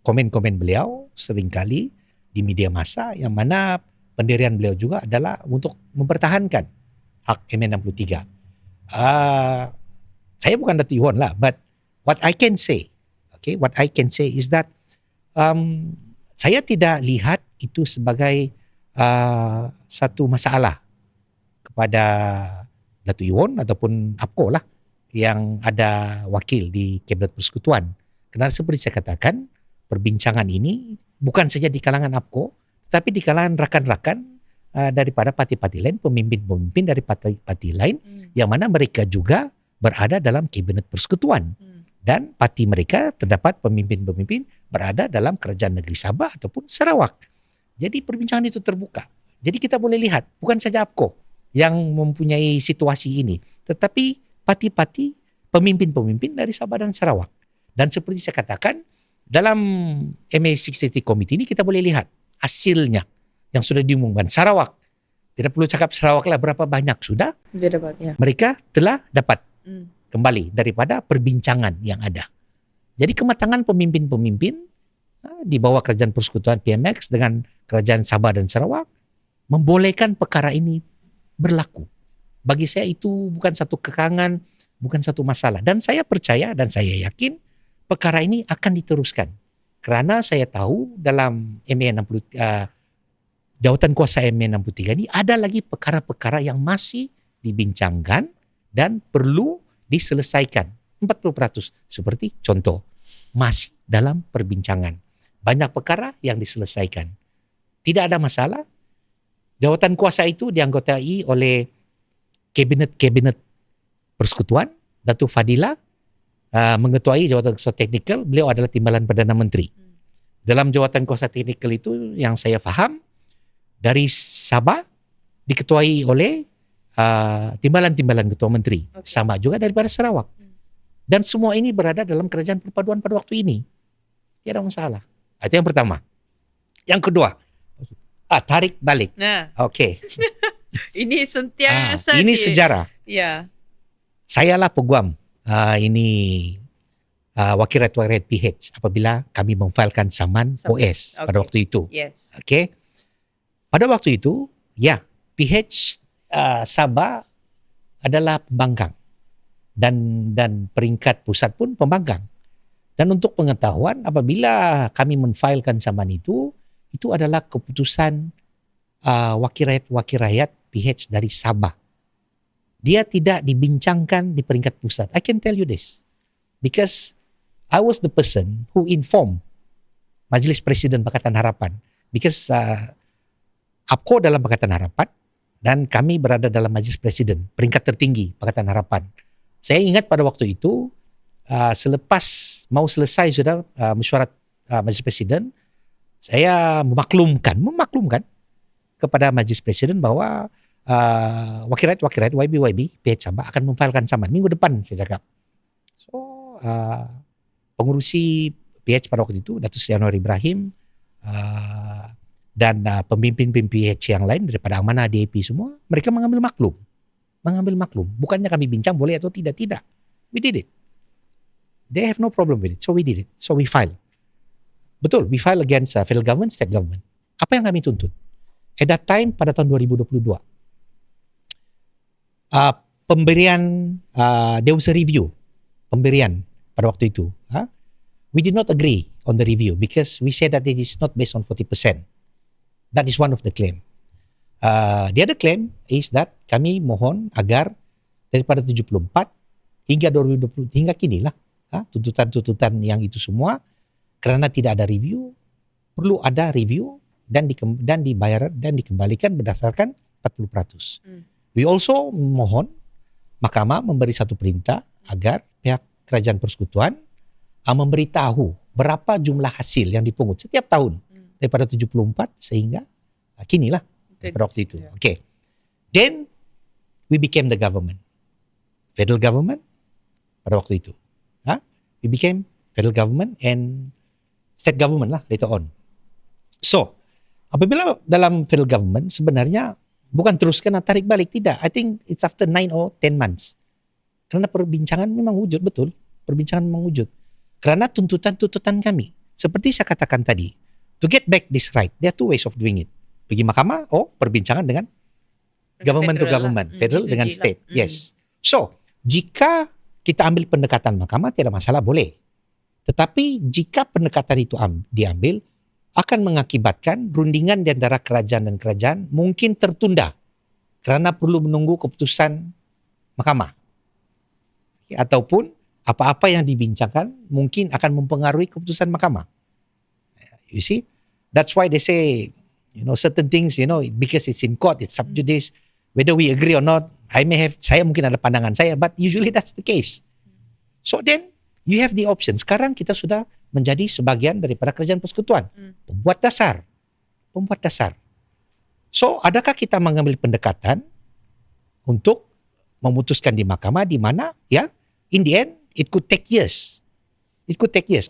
komen-komen beliau seringkali di media massa, yang mana pendirian beliau juga adalah untuk mempertahankan hak MA 63. Saya bukan Datuk Yon lah, but what I can say is that saya tidak lihat itu sebagai satu masalah kepada Datuk Yon ataupun APCO lah yang ada wakil di Kabinet Persekutuan. Kerana seperti saya katakan, perbincangan ini bukan saja di kalangan APCO, tetapi di kalangan rakan-rakan daripada parti-parti lain, pemimpin-pemimpin dari parti-parti lain, yang mana mereka juga berada dalam Kabinet Persekutuan. Dan parti mereka terdapat pemimpin-pemimpin berada dalam kerajaan negeri Sabah ataupun Sarawak. Jadi perbincangan itu terbuka. Jadi kita boleh lihat bukan saja APCO yang mempunyai situasi ini, tetapi parti-parti pemimpin-pemimpin dari Sabah dan Sarawak. Dan seperti saya katakan, dalam MA 63 Committee ini kita boleh lihat hasilnya yang sudah diumumkan. Sarawak, tidak perlu cakap Sarawak lah berapa banyak sudah dia dapat, ya. Mereka telah dapat kembali daripada perbincangan yang ada. Jadi kematangan pemimpin-pemimpin di bawah Kerajaan Persekutuan PMX dengan Kerajaan Sabah dan Sarawak membolehkan perkara ini berlaku. Bagi saya itu bukan satu kekangan, bukan satu masalah. Dan saya percaya dan saya yakin perkara ini akan diteruskan. Kerana saya tahu dalam MA 60, jawatan kuasa MA 63 ini ada lagi perkara-perkara yang masih dibincangkan dan perlu diselesaikan. 40% seperti contoh, masih dalam perbincangan. Banyak perkara yang diselesaikan. Tidak ada masalah. Jawatan kuasa itu dianggotai oleh Kabinet Persekutuan. Datuk Fadila mengetuai jawatan kuasa teknikal. Beliau adalah Timbalan Perdana Menteri. Dalam jawatan kuasa teknikal itu yang saya faham, dari Sabah diketuai oleh Timbalan-Timbalan Ketua Menteri. Sama juga daripada Sarawak. Dan semua ini berada dalam kerajaan perpaduan pada waktu ini. Tidak ada masalah. Itu yang pertama. Yang kedua, tarik balik. Nah, Okey. ini sentiasa Ini sejarah. Ya. Sayalah peguam ini wakil rakyat PH apabila kami memfailkan saman OS pada waktu itu. Yes. Okey. Pada waktu itu, ya, PH Sabah adalah pembangkang dan peringkat pusat pun pembangkang. Dan untuk pengetahuan, apabila kami menfailkan saman itu adalah keputusan wakil rakyat PH dari Sabah. Dia tidak dibincangkan di peringkat pusat. I can tell you this. Because I was the person who informed Majlis Presiden Pakatan Harapan. Because APCO dalam Pakatan Harapan dan kami berada dalam Majlis Presiden, peringkat tertinggi Pakatan Harapan. Saya ingat pada waktu itu, selepas mau selesai sudah mesyuarat Majlis Presiden, saya memaklumkan kepada Majlis Presiden bahawa wakil rakyat YB PH Sabah akan memfailkan saman minggu depan, saya cakap. So pengurusi PH pada waktu itu Datuk Seri Anwar Ibrahim dan pemimpin-pemimpin PH yang lain daripada Amanah DAP semua, mereka mengambil maklum. Bukannya kami bincang boleh atau tidak. We did it. They have no problem with it. So we did it. So we file. Betul, we file against federal government, state government. Apa yang kami tuntut? At that time, pada tahun 2022, pemberian, there was a review. Pemberian pada waktu itu. We did not agree on the review because we said that it is not based on 40%. That is one of the claim. The other claim is that kami mohon agar daripada 74 hingga 2020 hingga kini lah, tuntutan-tuntutan yang itu semua, kerana tidak ada review, perlu ada review dan dibayar dan dikembalikan berdasarkan 40%. We also mohon mahkamah memberi satu perintah agar pihak Kerajaan Persekutuan memberitahu berapa jumlah hasil yang dipungut setiap tahun daripada 74 sehingga kinilah pada waktu itu. Okay. Then we became the government. Federal government pada waktu itu. We became federal government and state government lah later on. So, apabila dalam federal government sebenarnya bukan teruskan atau tarik balik, tidak. I think it's after 9 or 10 months. Kerana perbincangan memang wujud, betul. Perbincangan memang wujud. Kerana tuntutan-tuntutan kami. Seperti saya katakan tadi, to get back this right, there are two ways of doing it. Pergi mahkamah, perbincangan dengan government to government, federal dengan state. Yes. So, jika kita ambil pendekatan mahkamah, tidak masalah, boleh. Tetapi jika pendekatan itu diambil, akan mengakibatkan rundingan di antara kerajaan dan kerajaan mungkin tertunda kerana perlu menunggu keputusan mahkamah. Ataupun apa-apa yang dibincangkan mungkin akan mempengaruhi keputusan mahkamah. You see? That's why they say, certain things, because it's in court, it's sub judice, whether we agree or not, saya mungkin ada pandangan saya, but usually that's the case. So then, you have the option. Sekarang kita sudah menjadi sebagian daripada Kerajaan Persekutuan. Pembuat dasar. So, adakah kita mengambil pendekatan untuk memutuskan di mahkamah di mana, in the end, it could take years.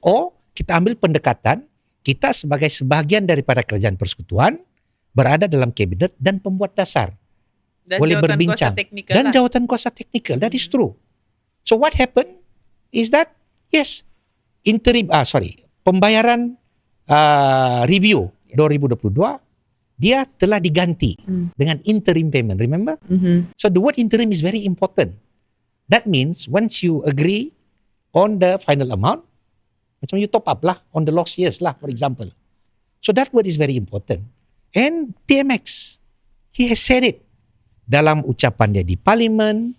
Or, kita ambil pendekatan, kita sebagai sebahagian daripada Kerajaan Persekutuan berada dalam kabinet dan pembuat dasar. Dan boleh berbincang. Dan jawatan kuasa teknikal. That is true. So what happened is that, yes, pembayaran review 2022, dia telah diganti dengan interim payment. Remember? So the word interim is very important. That means once you agree on the final amount, macam you top up lah on the lost years lah, for example. So that word is very important. And PMX, he has said it dalam ucapan dia di Parlimen,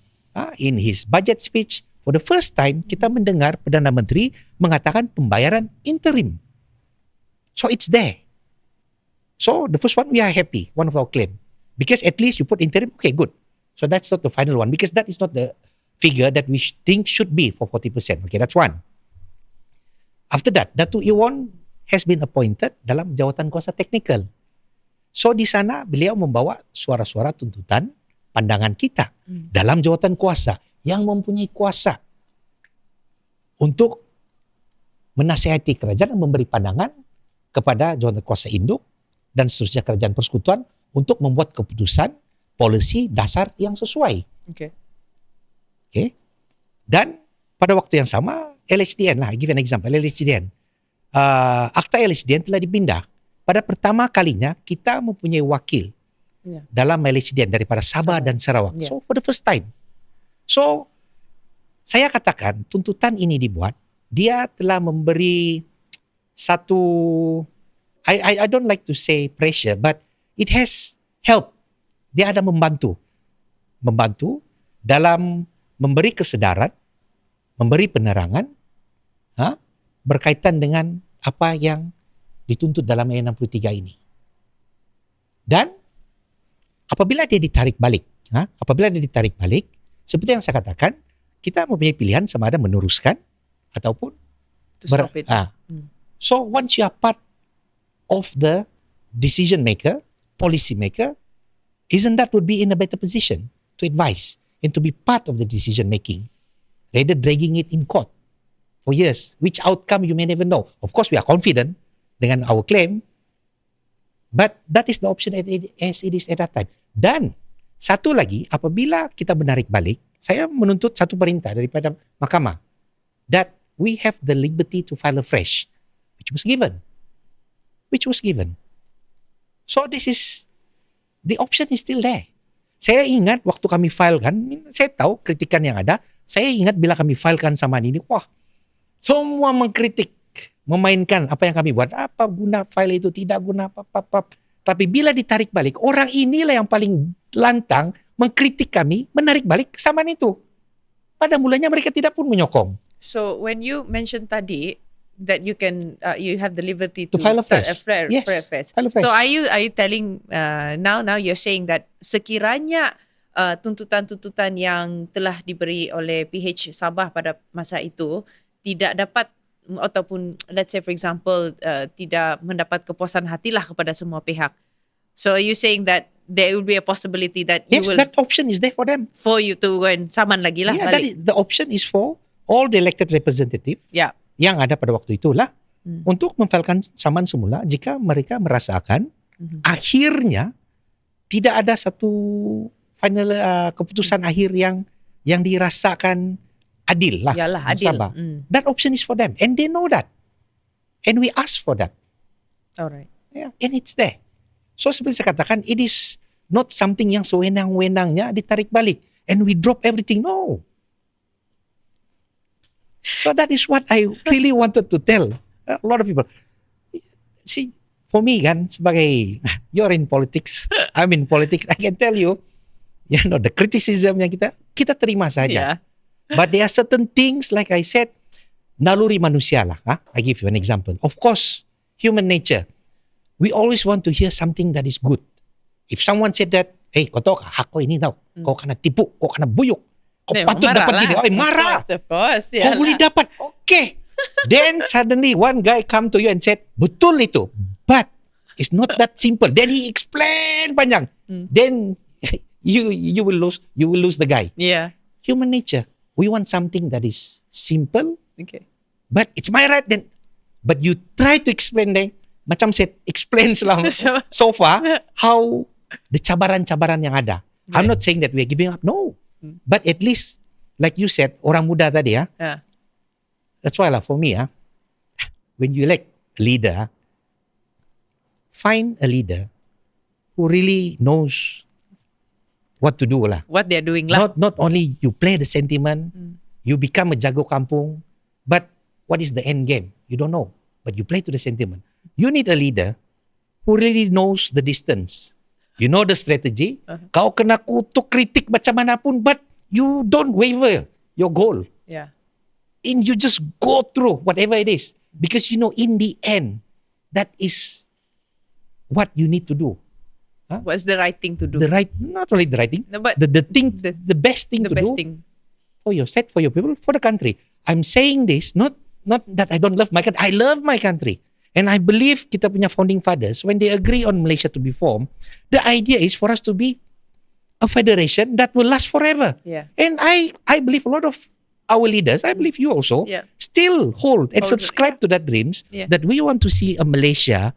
in his budget speech. For the first time, kita mendengar Perdana Menteri mengatakan pembayaran interim. So it's there. So the first one, we are happy, one of our claim. Because at least you put interim, okay, good. So that's not the final one, because that is not the figure that we think should be for 40%. Okay, that's one. After that, Datuk Iwan has been appointed dalam jawatan kuasa teknikal. So di sana beliau membawa suara-suara tuntutan pandangan kita dalam jawatan kuasa yang mempunyai kuasa untuk menasihati kerajaan dan memberi pandangan kepada jawatan kuasa induk dan seterusnya kerajaan persekutuan untuk membuat keputusan polisi dasar yang sesuai. Okay. Dan pada waktu yang sama LHDN lah, I give an example, LHDN. Akta LHDN telah dipindah. Pada pertama kalinya kita mempunyai wakil dalam LHDN daripada Sabah dan Sarawak. So for the first time. So saya katakan tuntutan ini dibuat, dia telah memberi satu, I don't like to say pressure, but it has helped. Dia ada membantu dalam memberi kesedaran, memberi penerangan berkaitan dengan apa yang dituntut dalam ayat 63 ini. Dan apabila dia ditarik balik, seperti yang saya katakan, kita mempunyai pilihan sama ada meneruskan ataupun So once you are part of the decision maker, policy maker, isn't that would be in a better position to advise and to be part of the decision making, rather dragging it in court for years, which outcome you may never know. Of course, we are confident dengan our claim, but that is the option as it is at that time. Dan satu lagi, apabila kita menarik balik, saya menuntut satu perintah daripada mahkamah that we have the liberty to file afresh, which was given. So this is, the option is still there. Saya ingat waktu kami filekan, saya tahu kritikan yang ada, saya ingat bila kami filekan samaan ini, wah, semua mengkritik, memainkan apa yang kami buat, apa guna file itu, tidak guna apa-apa. Tapi bila ditarik balik, orang inilah yang paling lantang mengkritik kami, menarik balik samaan itu. Pada mulanya mereka tidak pun menyokong. So when you mentioned tadi that you can you have the liberty to file start afresh. a flare, Yes, afresh. file afresh. So are you telling now you're saying that sekiranya tuntutan-tuntutan yang telah diberi oleh PH Sabah pada masa itu tidak dapat ataupun let's say for example tidak mendapat kepuasan hatilah kepada semua pihak. So are you saying that there will be a possibility that you will, that option is there for them. for you to go and saman lagi lah That is, the option is for all the elected representative yang ada pada waktu itulah untuk memfilekan saman semula jika mereka merasakan akhirnya tidak ada satu final keputusan akhir yang dirasakan adil lah. Yalah, adil. That option is for them and they know that. And we ask for that. Alright. Yeah, and it's there. So seperti saya katakan, it is not something yang sewenang-wenangnya ditarik balik and we drop everything. No. So that is what I really wanted to tell a lot of people. See, for me kan, sebagai you're in politics, I'm in politics, I can tell you, the criticism yang kita terima saja. Yeah. But there are certain things, like I said, naluri manusia lah. I give you an example. Of course, human nature. We always want to hear something that is good. If someone said that, kau tahu hak kau ini tau, kau kena tipu, kau kena buyuk, kau patut dapat gini, marah. Of course. Kau boleh dapat, okay. Then suddenly one guy come to you and said, betul itu, but it's not that simple. Then he explain panjang. Then you will lose the guy. Yeah. Human nature. We want something that is simple. Okay. But it's my right then. But you try to explain them. Macam saya explain selama so far how the cabaran-cabaran yang ada. Yeah. I'm not saying that we are giving up. No. But at least, like you said, orang muda tadi Yeah. That's why lah for me when you elect a leader, find a leader who really knows what to do lah. What they're doing lah. Not only you play the sentiment, you become a jago kampung, but what is the end game? You don't know, but you play to the sentiment. You need a leader who really knows the distance. You know the strategy. Kau kena kutuk kritik macam mana pun, but you don't waver your goal. Yeah. And you just go through whatever it is. Because you know in the end, that is what you need to do. What's the right thing to do? Not only the right thing, No, but the best thing the to best do thing. for your set, for your people, for the country. I'm saying this, not that I don't love my country. I love my country. And I believe kita punya founding fathers, when they agree on Malaysia to be formed, the idea is for us to be a federation that will last forever. Yeah. And I believe a lot of our leaders, I believe you also, Yeah. still hold and subscribe to that dreams Yeah. that we want to see a Malaysia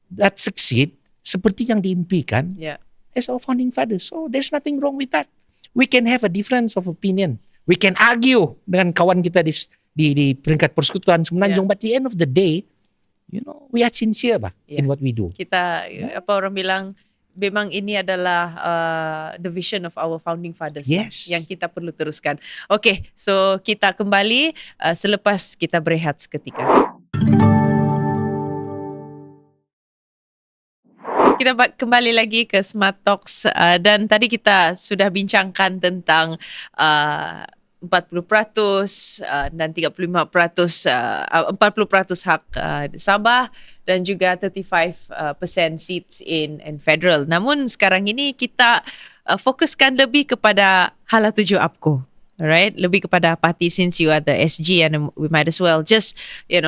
that succeed seperti yang diimpikan Yeah. as our founding fathers. So there's nothing wrong with that. We can have a difference of opinion. We can argue dengan kawan kita di peringkat persekutuan Semenanjung, but at the end of the day, you know, we are sincere in what we do. Kita apa orang bilang, memang ini adalah the vision of our founding fathers yang kita perlu teruskan. Okay, so kita kembali selepas kita berehat seketika. Kita kembali lagi ke Smart Talks dan tadi kita sudah bincangkan tentang 40% dan 35% 40% hak Sabah dan juga 35% seats in federal. Namun sekarang ini kita fokuskan lebih kepada Hala 7 APCO. Alright, lebih kepada parti, since you are the SG, and we might as well just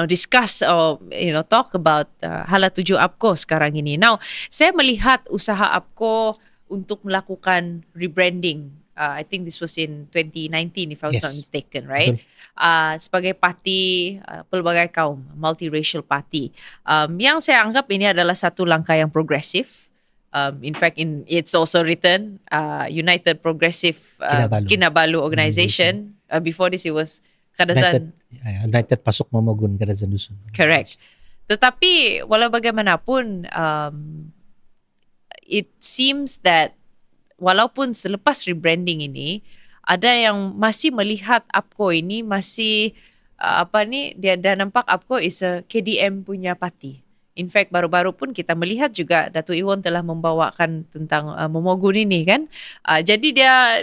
discuss or talk about Hala 7 APCO sekarang ini. Now, saya melihat usaha APCO untuk melakukan rebranding. I think this was in 2019 if I was not mistaken, right? Sebagai parti pelbagai kaum, multiracial party. Yang saya anggap ini adalah satu langkah yang progresif. In fact, it's also written United Progressive Kinabalu Organization. Before this, it was Kadazan. United Pasok Momogun Kadazan Dusun. Correct. Tetapi walau bagaimanapun, it seems that walaupun selepas rebranding ini, ada yang masih melihat APCO ini masih dia nampak APCO is a KDM punya parti. In fact, baru-baru pun kita melihat juga Datuk Iwan telah membawakan tentang Momogun ini kan. Jadi dia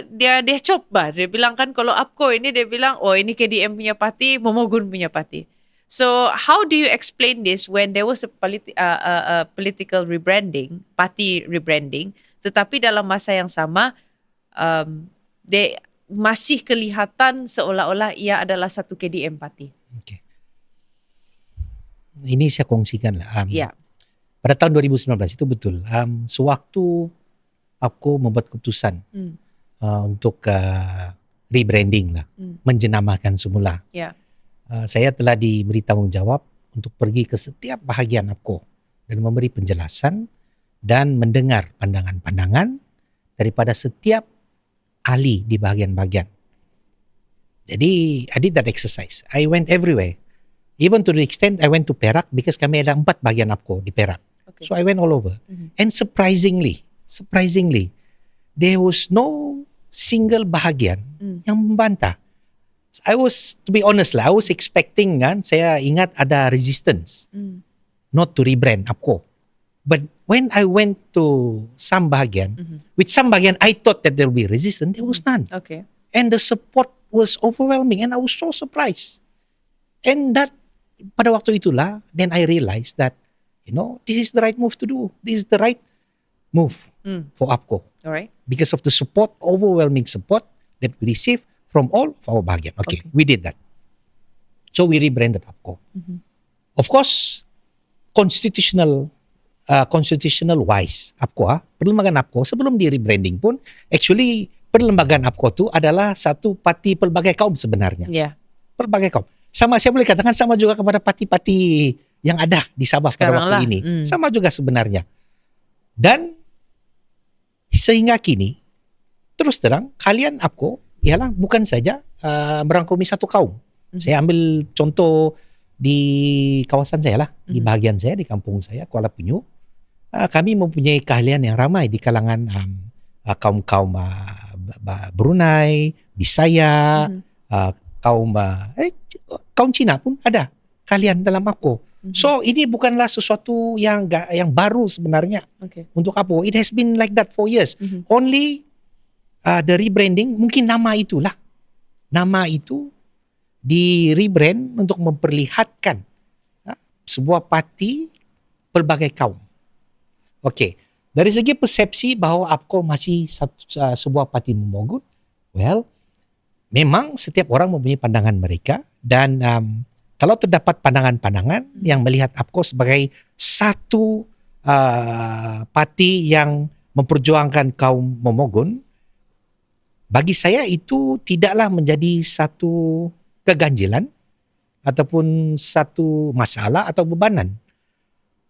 coba, dia bilang kan kalau APCO ini, dia bilang oh ini KDM punya parti, Momogun punya parti. So how do you explain this when there was a political rebranding, party rebranding, tetapi dalam masa yang sama masih kelihatan seolah-olah ia adalah satu KDM parti. Okay. Ini saya kongsikan lah. Pada tahun 2019 itu betul. Sewaktu aku membuat keputusan untuk rebranding lah, menjenamakan semula. Saya telah diberi tanggung jawab untuk pergi ke setiap bahagian APCO dan memberi penjelasan dan mendengar pandangan-pandangan daripada setiap ahli di bahagian-bahagian. Jadi I did that exercise. I went everywhere. Even to the extent I went to Perak because kami ada 4 bahagian APCO di Perak. Okay. So I went all over. And surprisingly, there was no single bahagian yang membantah. To be honest lah, I was expecting saya ingat ada resistance not to rebrand APCO. But when I went to some bahagian, with some bahagian I thought that there will be resistance, there was none. Okay. And the support was overwhelming and I was so surprised. And that pada waktu itulah, then I realized that, this is the right move to do. This is the right move for APCO. All right. Because of the support, overwhelming support that we received from all of our bahagian. Okay, we did that. So we rebranded APCO. Of course, constitutional wise, APCO, perlembagaan APCO sebelum di rebranding pun, actually perlembagaan APCO itu adalah satu parti pelbagai kaum sebenarnya. Yeah. Pelbagai kaum. Sama saya boleh katakan sama juga kepada parti-parti yang ada di Sabah sekarang pada waktu ini. Sama juga sebenarnya. Dan sehingga kini, terus terang, kalian APCO ialah bukan saja merangkumi satu kaum. Saya ambil contoh di kawasan saya lah, di bahagian saya, di kampung saya, Kuala Penyu, kami mempunyai keahlian yang ramai di kalangan kaum-kaum Brunei, Bisaya, kaum Cina pun ada keahlian dalam APCO. So ini bukanlah sesuatu yang baru sebenarnya untuk APCO. It has been like that for years. Only the rebranding, mungkin nama itulah. Nama itu di rebrand untuk memperlihatkan sebuah parti pelbagai kaum. Okey, dari segi persepsi bahawa APCO masih sebuah parti memogun, well, memang setiap orang mempunyai pandangan mereka dan kalau terdapat pandangan-pandangan yang melihat APCO sebagai satu parti yang memperjuangkan kaum memogun, bagi saya itu tidaklah menjadi satu keganjilan ataupun satu masalah atau bebanan.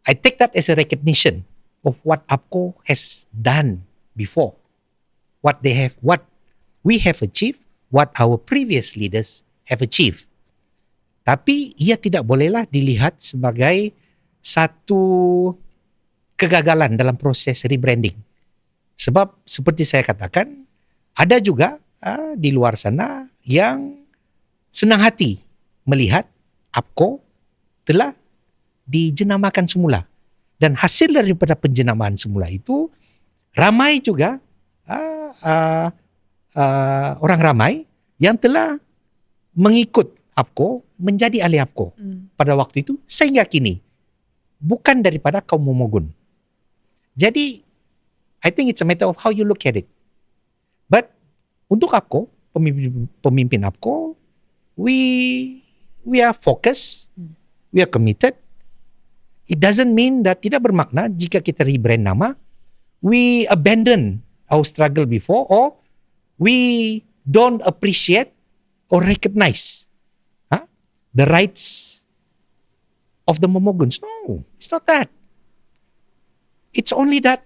I take that as a recognition of what APCO has done before, what we have achieved, what our previous leaders have achieved. Tapi ia tidak bolehlah dilihat sebagai satu kegagalan dalam proses rebranding. Sebab seperti saya katakan, ada juga di luar sana yang senang hati melihat APCO telah dijenamakan semula. Dan hasil daripada penjenamaan semula itu, ramai juga orang ramai yang telah mengikut APCO menjadi ahli APCO pada waktu itu sehingga kini. Bukan daripada kaum memogun. Jadi, I think it's a matter of how you look at it. But untuk APCO, pemimpin APCO, we are focused, we are committed. It doesn't mean that tidak bermakna jika kita rebrand nama, we abandon our struggle before or we don't appreciate or recognize the rights of the Momoguns. No, it's not that. It's only that,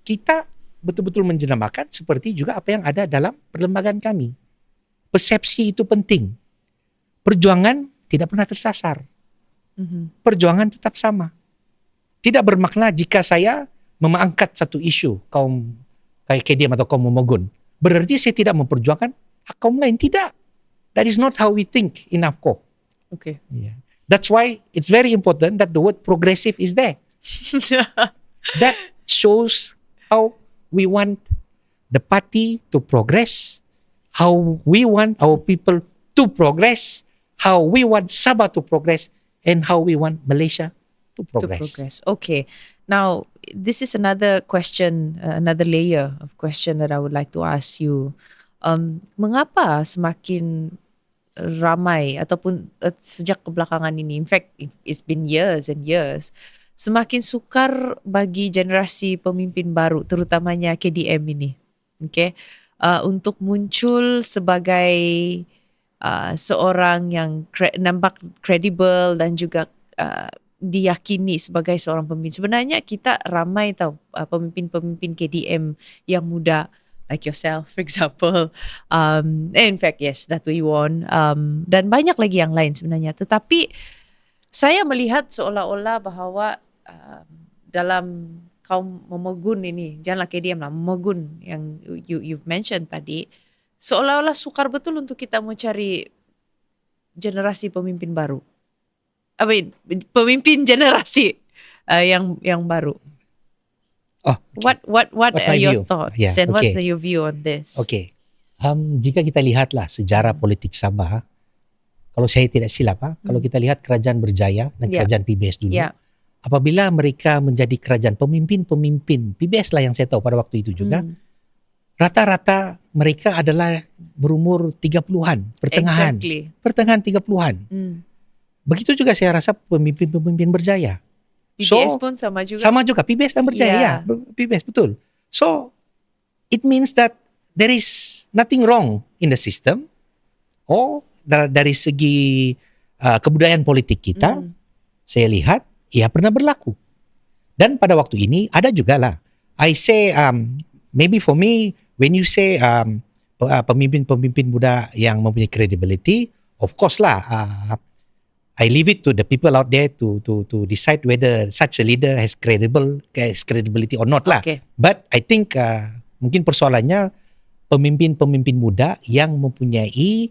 kita betul-betul menjenamakan seperti juga apa yang ada dalam perlembagaan kami. Persepsi itu penting. Perjuangan tidak pernah tersasar. Perjuangan tetap sama. Tidak bermakna jika saya mengangkat satu isu kaum kayak KDM atau kaum Momogun, berarti saya tidak memperjuangkan hak kaum lain. Tidak. That is not how we think in APCO. Okay. Yeah. That's why it's very important that the word progressive is there. That shows how we want the party to progress, how we want our people to progress, how we want Sabah to progress, and how we want Malaysia to progress. Okay. Now, this is another question, another layer of question that I would like to ask you. Mengapa semakin ramai ataupun sejak kebelakangan ini, in fact it's been years and years, semakin sukar bagi generasi pemimpin baru terutamanya KDM ini, untuk muncul sebagai seorang yang nampak kredibel dan juga diyakini sebagai seorang pemimpin. Sebenarnya kita ramai tahu pemimpin-pemimpin KDM yang muda, like yourself, for example. In fact, yes, Dato' Iwan. Dan banyak lagi yang lain sebenarnya. Tetapi saya melihat seolah-olah bahawa dalam kaum Momogun ini, janganlah KDM lah, Momogun yang you've mentioned tadi, seolah-olah sukar betul untuk kita mencari generasi pemimpin baru. Pemimpin generasi yang baru. Oh, okay. What are your thoughts and okay. what's your view on this? Okay. Jika kita lihatlah sejarah politik Sabah, kalau saya tidak silap, kalau kita lihat kerajaan berjaya dan kerajaan PBS dulu, apabila mereka menjadi kerajaan pemimpin PBS lah yang saya tahu pada waktu itu juga, rata-rata mereka adalah berumur 30-an, pertengahan 30-an. Begitu juga saya rasa pemimpin-pemimpin berjaya. PBS pun sama juga. Sama juga, PBS dan berjaya, PBS betul. So, it means that there is nothing wrong in the system. Dari segi kebudayaan politik kita, saya lihat, ia pernah berlaku. Dan pada waktu ini, ada juga lah. I say, maybe for me, when you say pemimpin-pemimpin muda yang mempunyai credibility, of course lah, I leave it to the people out there to decide whether such a leader has credibility or not lah. Okay. But I think mungkin persoalannya pemimpin-pemimpin muda yang mempunyai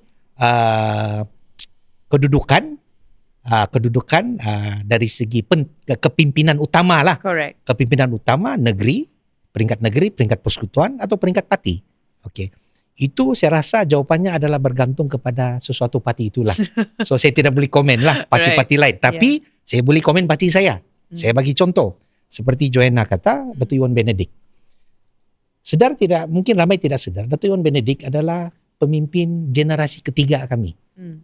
kedudukan dari segi kepimpinan utama lah. Correct. Kepimpinan utama negeri, peringkat persekutuan atau peringkat parti. Okay. Itu saya rasa jawapannya adalah bergantung kepada sesuatu parti itulah. So saya tidak boleh komen lah parti-parti lain. Tapi saya boleh komen parti saya. Saya bagi contoh. Seperti Joanna kata, Datuk Iwan Benedict. Sedar tidak, mungkin ramai tidak sedar, Datuk Iwan Benedict adalah pemimpin generasi ketiga kami.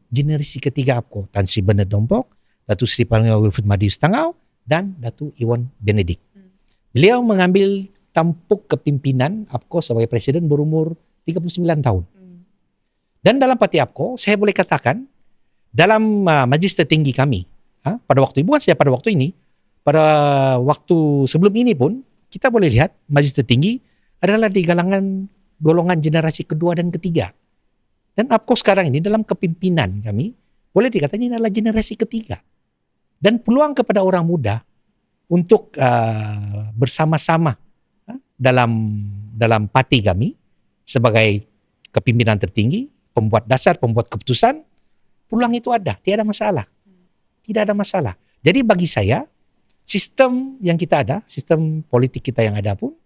Generasi ketiga APCO. Tan Sri Bernard Dompok, Datuk Sri Panglima Wilfred Madius Tangau, dan Datuk Iwan Benedict. Beliau mengambil tampuk kepimpinan APCO sebagai presiden berumur 39 tahun. Dan dalam parti APCO, saya boleh katakan, dalam majlis tertinggi kami, pada waktu ini, bukan saja pada waktu ini, pada waktu sebelum ini pun, kita boleh lihat majlis tertinggi adalah di kalangan golongan generasi kedua dan ketiga. Dan APCO sekarang ini dalam kepimpinan kami, boleh dikatakan ini adalah generasi ketiga. Dan peluang kepada orang muda untuk bersama-sama dalam parti kami, sebagai kepimpinan tertinggi, pembuat dasar, pembuat keputusan, peluang itu ada, tidak ada masalah. Tidak ada masalah. Jadi bagi saya, sistem yang kita ada, sistem politik kita yang ada pun,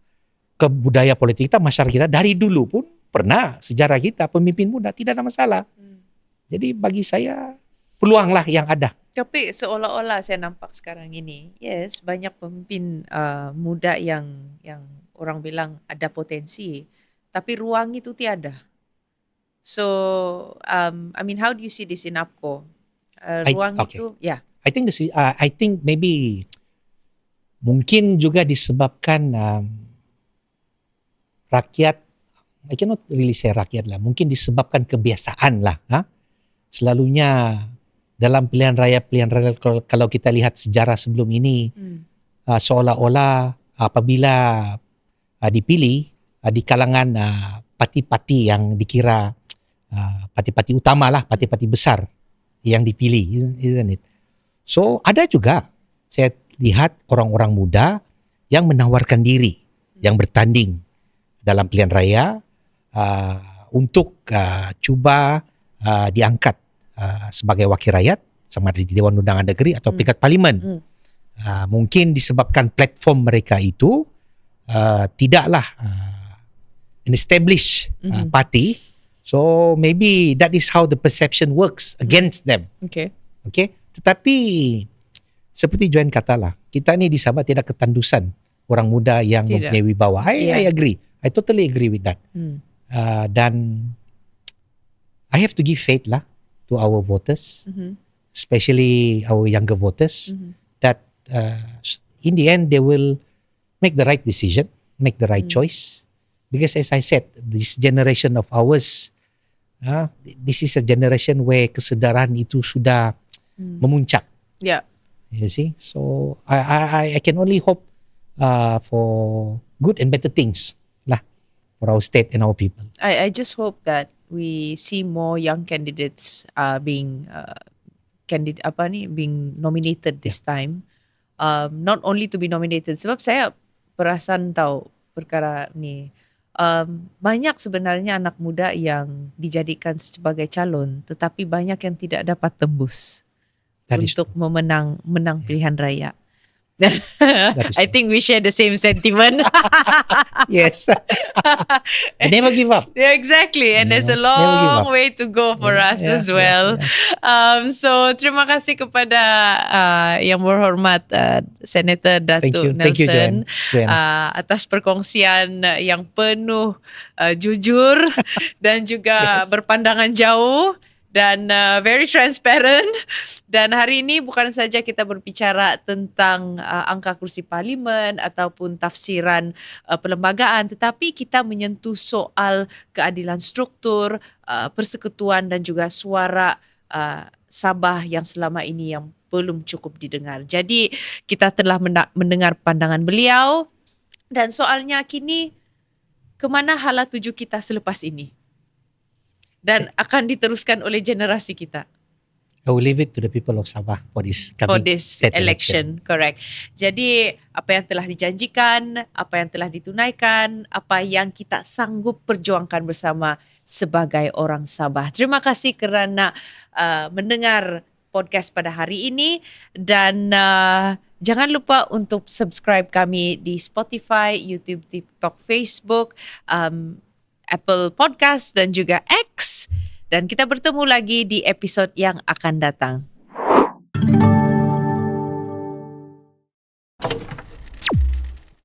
kebudaya politik kita, masyarakat kita, dari dulu pun, pernah sejarah kita, pemimpin muda, tidak ada masalah. Jadi bagi saya, peluanglah yang ada. Tapi seolah-olah saya nampak sekarang ini, yes, banyak pemimpin muda yang orang bilang ada potensi, tapi ruang itu tiada. So, I mean, how do you see this in APCO? Ruang itu, I think maybe mungkin juga disebabkan rakyat, I cannot really say rakyat lah, mungkin disebabkan kebiasaan lah. Selalunya dalam pilihan raya kalau kita lihat sejarah sebelum ini, seolah-olah apabila dipilih di kalangan parti-parti yang dikira parti-parti utama lah, parti-parti besar yang dipilih, isn't it? So ada juga saya lihat orang-orang muda yang menawarkan diri, yang bertanding dalam pilihan raya untuk cuba diangkat sebagai wakil rakyat sama di Dewan Undangan Negeri atau peringkat parlimen. Mungkin disebabkan platform mereka itu tidaklah an established party, so maybe that is how the perception works against them. Okay. Tetapi seperti Joanne katalah, kita ni di Sabah tidak ketandusan orang muda yang mempunyai wibawa. I agree. I totally agree with that. Dan I have to give faith lah to our voters, especially our younger voters, that in the end they will make the right decision, make the right choice. Because as I said, this generation of ours, this is a generation where kesedaran itu sudah memuncak. Yeah. You see? So I can only hope for good and better things lah for our state and our people. I just hope that we see more young candidates being nominated this time. Not only to be nominated, sebab saya perasan tahu perkara ni. Banyak sebenarnya anak muda yang dijadikan sebagai calon, tetapi banyak yang tidak dapat tembus untuk menang pilihan raya. I think we share the same sentiment. Yes. I never give up. Yeah, exactly. And there's a long way to go for us as well. So terima kasih kepada yang berhormat Senator Datuk Nelson atas perkongsian yang penuh jujur dan juga berpandangan jauh dan very transparent. Dan hari ini bukan saja kita berbicara tentang angka kursi parlimen ataupun tafsiran perlembagaan, tetapi kita menyentuh soal keadilan struktur, persekutuan dan juga suara Sabah yang selama ini yang belum cukup didengar. Jadi kita telah mendengar pandangan beliau, dan soalnya kini kemana hala tuju kita selepas ini? Dan akan diteruskan oleh generasi kita. I will leave it to the people of Sabah for this for coming this state election. Correct. Jadi apa yang telah dijanjikan, apa yang telah ditunaikan, apa yang kita sanggup perjuangkan bersama sebagai orang Sabah. Terima kasih kerana mendengar podcast pada hari ini dan jangan lupa untuk subscribe kami di Spotify, YouTube, TikTok, Facebook, Apple Podcast dan juga X. Dan kita bertemu lagi di episod yang akan datang.